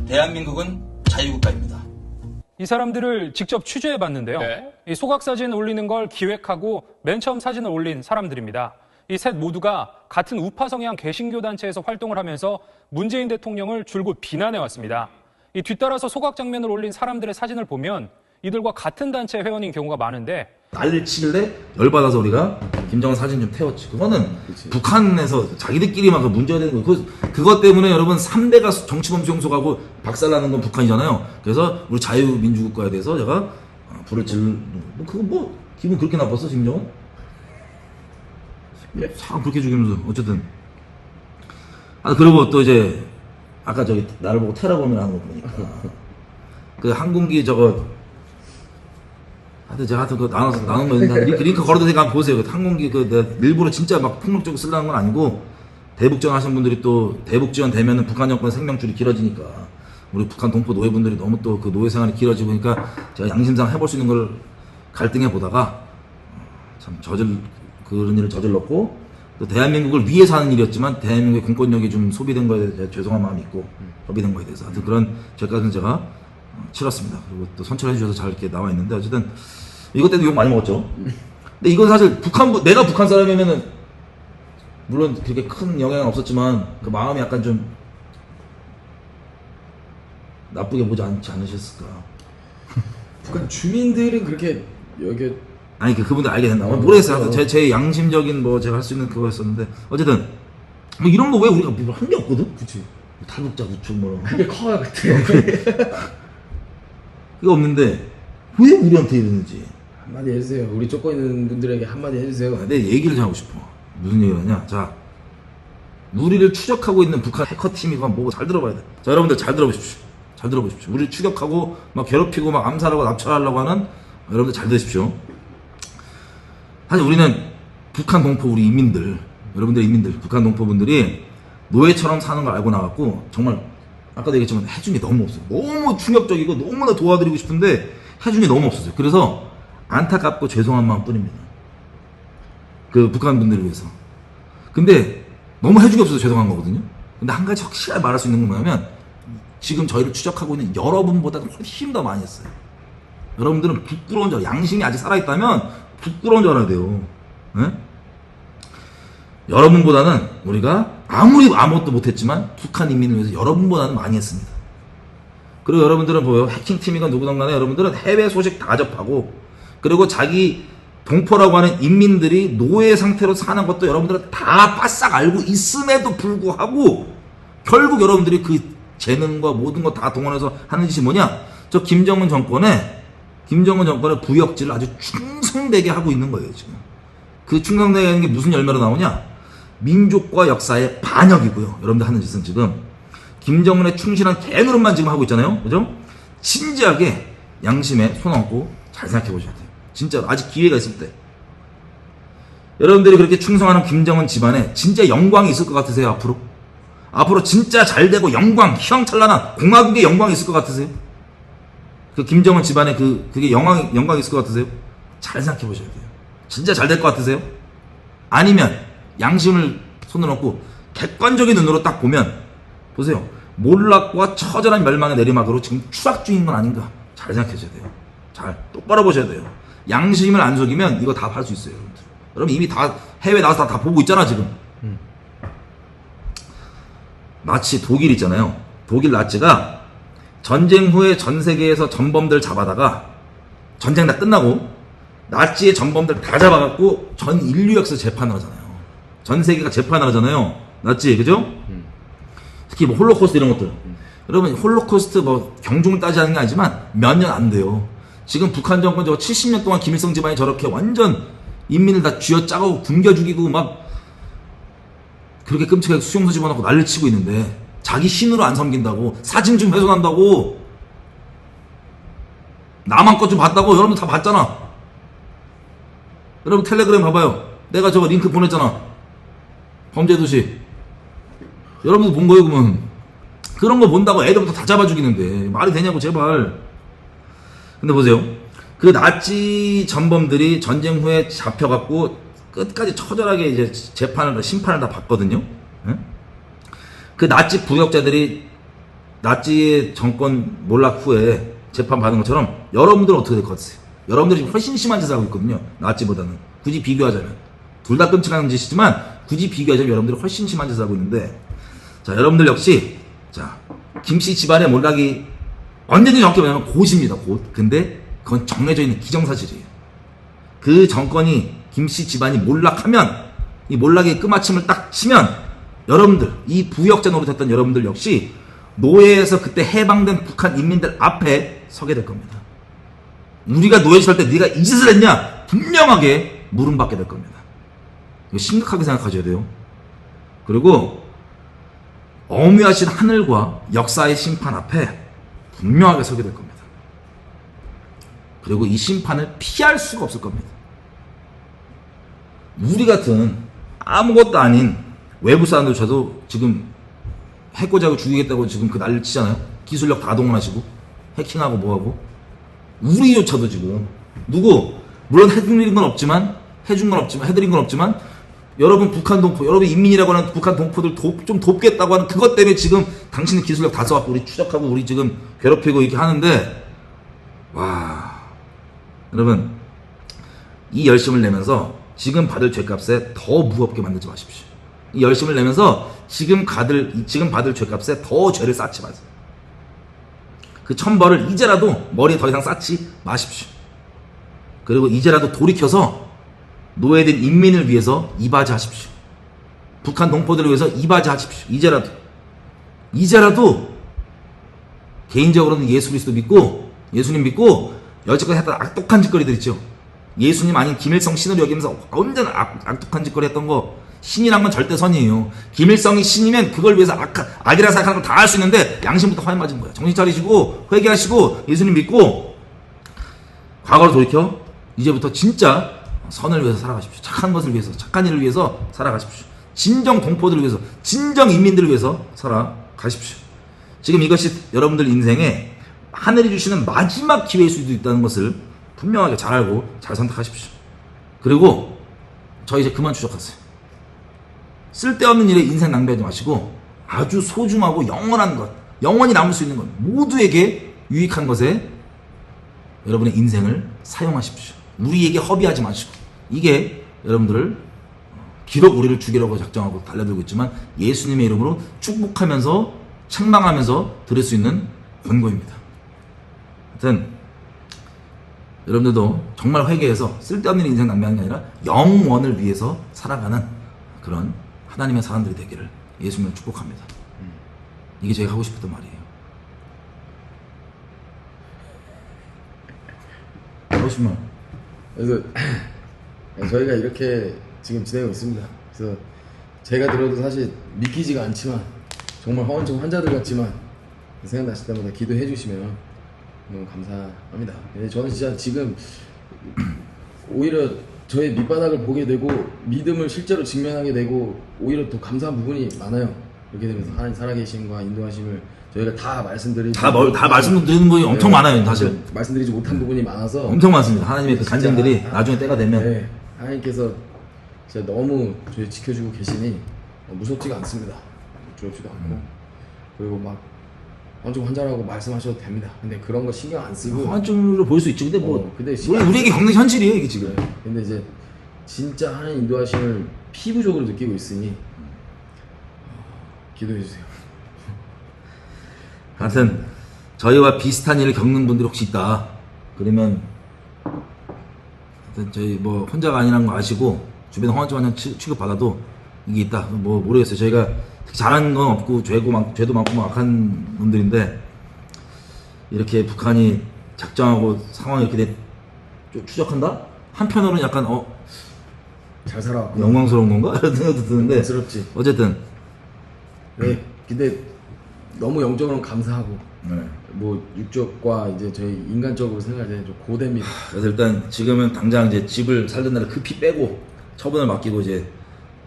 S3: 대한민국은 자유국가입니다.
S16: 이 사람들을 직접 취재해봤는데요.
S15: 네.
S16: 이 소각사진 올리는 걸 기획하고 맨 처음 사진을 올린 사람들입니다. 이 셋 모두가 같은 우파 성향 개신교 단체에서 활동을 하면서 문재인 대통령을 줄곧 비난해왔습니다. 이 뒤따라서 소각 장면을 올린 사람들의 사진을 보면 이들과 같은 단체 회원인 경우가 많은데
S3: 난리를 치길래 열받아서 우리가 김정은 사진 좀 태웠지. 그거는 북한에서 자기들끼리만 그 문제가 되는 거. 그것 때문에 여러분 3대가 정치범죄용소가고 박살나는 건 북한이잖아요. 그래서 우리 자유민주국가에 대해서 제가 불을 그거 뭐 기분 그렇게 나빴어 김정은? 참 그렇게 죽이면서 어쨌든. 그리고 또 이제 아까 저기 나를 보고 테러범을 하는 거 보니까 그 항공기 저거 하여튼 제가 하여튼 그거 나눈 거 있는데 링크 걸어도 되니까 한번 보세요. 그 항공기 내가 일부러 진짜 막 폭력적으로 쓰려는 건 아니고 대북지원 하신 분들이 또 대북지원 되면은 북한 정권 생명줄이 길어지니까 우리 북한 동포 노예분들이 너무 또 그 노예 생활이 길어지고 그러니까 제가 양심상 해볼 수 있는 걸 갈등해 보다가 참 그런 일을 저질렀고 또 대한민국을 위해서 하는 일이었지만 대한민국의 공권력이 좀 소비된 거에 대해 죄송한 마음이 있고 협의된 거에 대해서 하여튼 그런 죄까지는 제가 치렀습니다. 그리고 또 선처해 주셔서 잘 이렇게 나와 있는데 어쨌든 이것 때문에 욕 많이 먹었죠. 근데 이건 사실 내가 북한 사람이면은 물론 그렇게 큰 영향은 없었지만 그 마음이 약간 좀 나쁘게 보지 않으셨을까.
S4: 북한 주민들은 그렇게 여기
S3: 아니 그분들 알게 된다. 모르겠어요. 제 양심적인 뭐 제가 할 수 있는 그거였었는데 어쨌든 뭐 이런 거 왜 우리가 한 게 없거든.
S4: 그치.
S3: 탈북자 구축 뭐
S4: 그게 커 같아.
S3: 그게 없는데 왜 우리한테 이러는지
S4: 한마디 해주세요. 우리 쫓고 있는 분들에게 한마디 해주세요.
S3: 내 얘기를 좀 하고 싶어. 무슨 얘기를 하냐. 자, 우리를 추적하고 있는 북한 해커팀이 뭐고 잘 들어봐야 돼. 자, 여러분들 잘 들어보십시오. 잘 들어보십시오. 우리를 추격하고 막 괴롭히고 막 암살하고 납치하려고 하는 여러분들 잘 들으십시오. 사실 우리는 북한 동포 우리 이민들, 여러분들 이민들, 북한 동포분들이 노예처럼 사는 걸 알고 나왔고 정말 아까도 얘기했지만 해준이 너무 없어요. 너무 충격적이고 너무나 도와드리고 싶은데 해준이 너무 없었어요. 그래서 안타깝고 죄송한 마음 뿐입니다. 그 북한 분들을 위해서. 근데 너무 해주기 없어서 죄송한 거거든요. 근데 한 가지 확실하게 말할 수 있는 건 뭐냐면 지금 저희를 추적하고 있는 여러분보다 훨씬 더 많이 했어요. 여러분들은 부끄러운 줄 알아요. 양심이 아직 살아있다면 부끄러운 줄 알아야 돼요. 네? 여러분보다는 우리가 아무리 아무것도 못했지만 북한 인민을 위해서 여러분보다는 많이 했습니다. 그리고 여러분들은 뭐요? 해킹팀이건 누구든 간에 여러분들은 해외 소식 다 접하고 그리고 자기 동포라고 하는 인민들이 노예 상태로 사는 것도 여러분들은 다 바싹 알고 있음에도 불구하고 결국 여러분들이 그 재능과 모든 거 다 동원해서 하는 짓이 뭐냐? 저 김정은 정권의 부역질을 아주 충성되게 하고 있는 거예요, 지금. 그 충성되게 하는 게 무슨 열매로 나오냐? 민족과 역사의 반역이고요. 여러분들 하는 짓은 지금 김정은의 충실한 개노릇만 지금 하고 있잖아요. 그죠? 진지하게 양심에 손 얹고 잘 생각해 보셔야 돼요. 진짜 아직 기회가 있을 때. 여러분들이 그렇게 충성하는 김정은 집안에 진짜 영광이 있을 것 같으세요, 앞으로? 앞으로 진짜 잘되고 영광, 휘황찬란한 공화국의 영광이 있을 것 같으세요? 그 김정은 집안에 그게 영광이 있을 것 같으세요? 잘 생각해 보셔야 돼요. 진짜 잘 될 것 같으세요? 아니면 양심을 손을 얹고 객관적인 눈으로 딱 보면 보세요. 몰락과 처절한 멸망의 내리막으로 지금 추락 중인 건 아닌가? 잘 생각해 줘야 돼요. 잘 똑바로 보셔야 돼요. 양심을 안 속이면 이거 다 할 수 있어요, 여러분들. 여러분 이미 다 해외 나와서 다 보고 있잖아, 지금. 나치 독일 있잖아요. 독일 나치가 전쟁 후에 전 세계에서 전범들 잡아다가 전쟁 다 끝나고 나치의 전범들 다 잡아갖고 전 인류 역사 재판을 하잖아요. 전 세계가 재판을 하잖아요. 나치, 그죠? 특히 뭐 홀로코스트 이런 것들. 여러분 홀로코스트 뭐 경중을 따지는 게 아니지만 몇 년 안 돼요. 지금 북한 정권 저거 70년 동안 김일성 집안이 저렇게 완전 인민을 다 쥐어짜고 굶겨 죽이고 막 그렇게 끔찍하게 수용소 집어넣고 난리 치고 있는데 자기 신으로 안 섬긴다고 사진 좀 훼손한다고 나만 것 좀 봤다고. 여러분 다 봤잖아. 여러분 텔레그램 봐봐요. 내가 저거 링크 보냈잖아. 범죄도시. 여러분도 본 거예요, 그러면. 그런 거 본다고 애들부터 다 잡아 죽이는데 말이 되냐고, 제발. 근데 보세요. 그 나치 전범들이 전쟁 후에 잡혀갖고 끝까지 처절하게 이제 심판을 다 받거든요. 네? 그 나치 부역자들이 나치의 정권 몰락 후에 재판 받은 것처럼 여러분들은 어떻게 될 것 같으세요? 여러분들이 훨씬 심한 짓을 하고 있거든요. 나치보다는. 굳이 비교하자면. 둘 다 끔찍한 짓이지만 굳이 비교하자면 여러분들이 훨씬 심한 짓을 하고 있는데, 자, 여러분들 역시, 자, 김씨 집안의 몰락이 언제든지 정확히 말하면 곧입니다, 곧. 근데 그건 정해져 있는 기정사실이에요. 그 정권이 김씨 집안이 몰락하면, 이 몰락의 끝마침을 딱 치면 여러분들, 이 부역자 노릇했던 여러분들 역시 노예에서 그때 해방된 북한 인민들 앞에 서게 될 겁니다. 우리가 노예 설 때 네가 이 짓을 했냐? 분명하게 물음받게 될 겁니다. 이거 심각하게 생각하셔야 돼요. 그리고 엄위하신 하늘과 역사의 심판 앞에 분명하게 서게 될 겁니다. 그리고 이 심판을 피할 수가 없을 겁니다. 우리 같은 아무것도 아닌 외부 사람들조차도 지금 해코지하고 죽이겠다고 지금 그 난리를 치잖아요. 기술력 다 동원하시고 해킹하고 뭐하고. 우리조차도 지금 누구 물론 해드린 건 없지만 여러분 북한 동포, 여러분 인민이라고 하는 북한 동포들 좀 돕겠다고 하는 그것 때문에 지금 당신의 기술력 다 써갖고 우리 추적하고 우리 지금 괴롭히고 이렇게 하는데, 와, 여러분 이 열심을 내면서 지금 받을 죄값에 더 무겁게 만들지 마십시오. 이 열심을 내면서 지금 받을 죄값에 더 죄를 쌓지 마세요. 그 천벌을 이제라도 머리에 더 이상 쌓지 마십시오. 그리고 이제라도 돌이켜서 노예된 인민을 위해서 이바지하십시오. 북한 동포들을 위해서 이바지하십시오. 이제라도 개인적으로는 예수 그리스도 믿고 예수님 믿고 여지껏 했던 악독한 짓거리들 있죠. 예수님 아닌 김일성 신으로 여기면서 언제나 악독한 짓거리 했던 거, 신이란 건 절대 선이에요. 김일성이 신이면 그걸 위해서 악이라 생각하는 걸 다 할 수 있는데 양심부터 화면 맞은 거야. 정신 차리시고 회개하시고 예수님 믿고 과거로 돌이켜 이제부터 진짜 선을 위해서 살아가십시오. 착한 것을 위해서, 착한 일을 위해서 살아가십시오. 진정 동포들을 위해서, 진정 인민들을 위해서 살아가십시오. 지금 이것이 여러분들 인생에 하늘이 주시는 마지막 기회일 수도 있다는 것을 분명하게 잘 알고 잘 선택하십시오. 그리고 저 이제 그만 추적하세요. 쓸데없는 일에 인생 낭비하지 마시고 아주 소중하고 영원한 것, 영원히 남을 수 있는 것, 모두에게 유익한 것에 여러분의 인생을 사용하십시오. 우리에게 허비하지 마시고. 이게 여러분들을 기록 우리를 죽이라고 작정하고 달려들고 있지만 예수님의 이름으로 축복하면서 책망하면서 들을 수 있는 권고입니다. 하여튼 여러분들도 정말 회개해서 쓸데없는 인생 낭비하는 게 아니라 영원을 위해서 살아가는 그런 하나님의 사람들이 되기를 예수님을 축복합니다. 이게 제가 하고 싶었던 말이에요. 하고 싶은 말.
S4: 그래서 저희가 이렇게 지금 지내고 있습니다. 그래서 제가 들어도 사실 믿기지가 않지만 정말 허언증 환자들 같지만 생각나실 때마다 기도해 주시면 너무 감사합니다. 저는 진짜 지금 오히려 저의 밑바닥을 보게 되고 믿음을 실제로 직면하게 되고 오히려 더 감사한 부분이 많아요. 이렇게 되면서 하나님 살아계심과 인도하심을 저희가 다 말씀드리고
S3: 다 말씀드리는 분이 엄청 많아요. 사실
S4: 말씀드리지 못한 부분이 많아서
S3: 엄청 많습니다. 하나님의 그 간증들이 나중에 때가 되면
S4: 하나님께서 진짜 너무 저희 지켜주고 계시니 무섭지가 않습니다. 두렵지도 않고 그리고 막 허언증 환자라고 말씀하셔도 됩니다. 근데 그런 거 신경 안 쓰고
S3: 허언증으로 보일 수 있죠. 근데
S4: 근데
S3: 우리에게 겪는 현실이에요, 이게 지금.
S4: 근데 이제 진짜 하나님 인도하심을 피부적으로 느끼고 있으니 기도해 주세요.
S3: 하여튼 저희와 비슷한 일을 겪는 분들이 혹시 있다. 그러면 하여튼 저희 뭐 혼자가 아니라는 거 아시고 주변에 허언증 환자 취급 받아도 이게 있다. 뭐 모르겠어요. 저희가 잘한 건 없고 죄도 많고 악한 놈들인데 이렇게 북한이 작정하고 상황이 이렇게 추적한다? 한편으로는 약간
S4: 잘 살아왔고
S3: 영광스러운 건가? 이런 생각도 드는데
S4: 영광스럽지.
S3: 어쨌든
S4: 네. 근데 너무 영적으로는 감사하고 뭐 육적과 이제 저희 인간적으로 생각할 때는 좀 고됩니다.
S3: 그래서 일단 지금은 당장 이제 집을 살던 날에 급히 빼고 처분을 맡기고 이제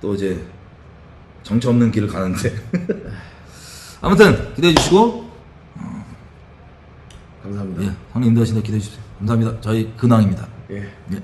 S3: 또 이제 정처 없는 길을 가는데 아무튼 기대해 주시고
S4: 감사합니다.
S3: 예, 하나님 인도하신다 기대해 주십시오. 감사합니다. 저희 근황입니다.
S4: 예.
S3: 예.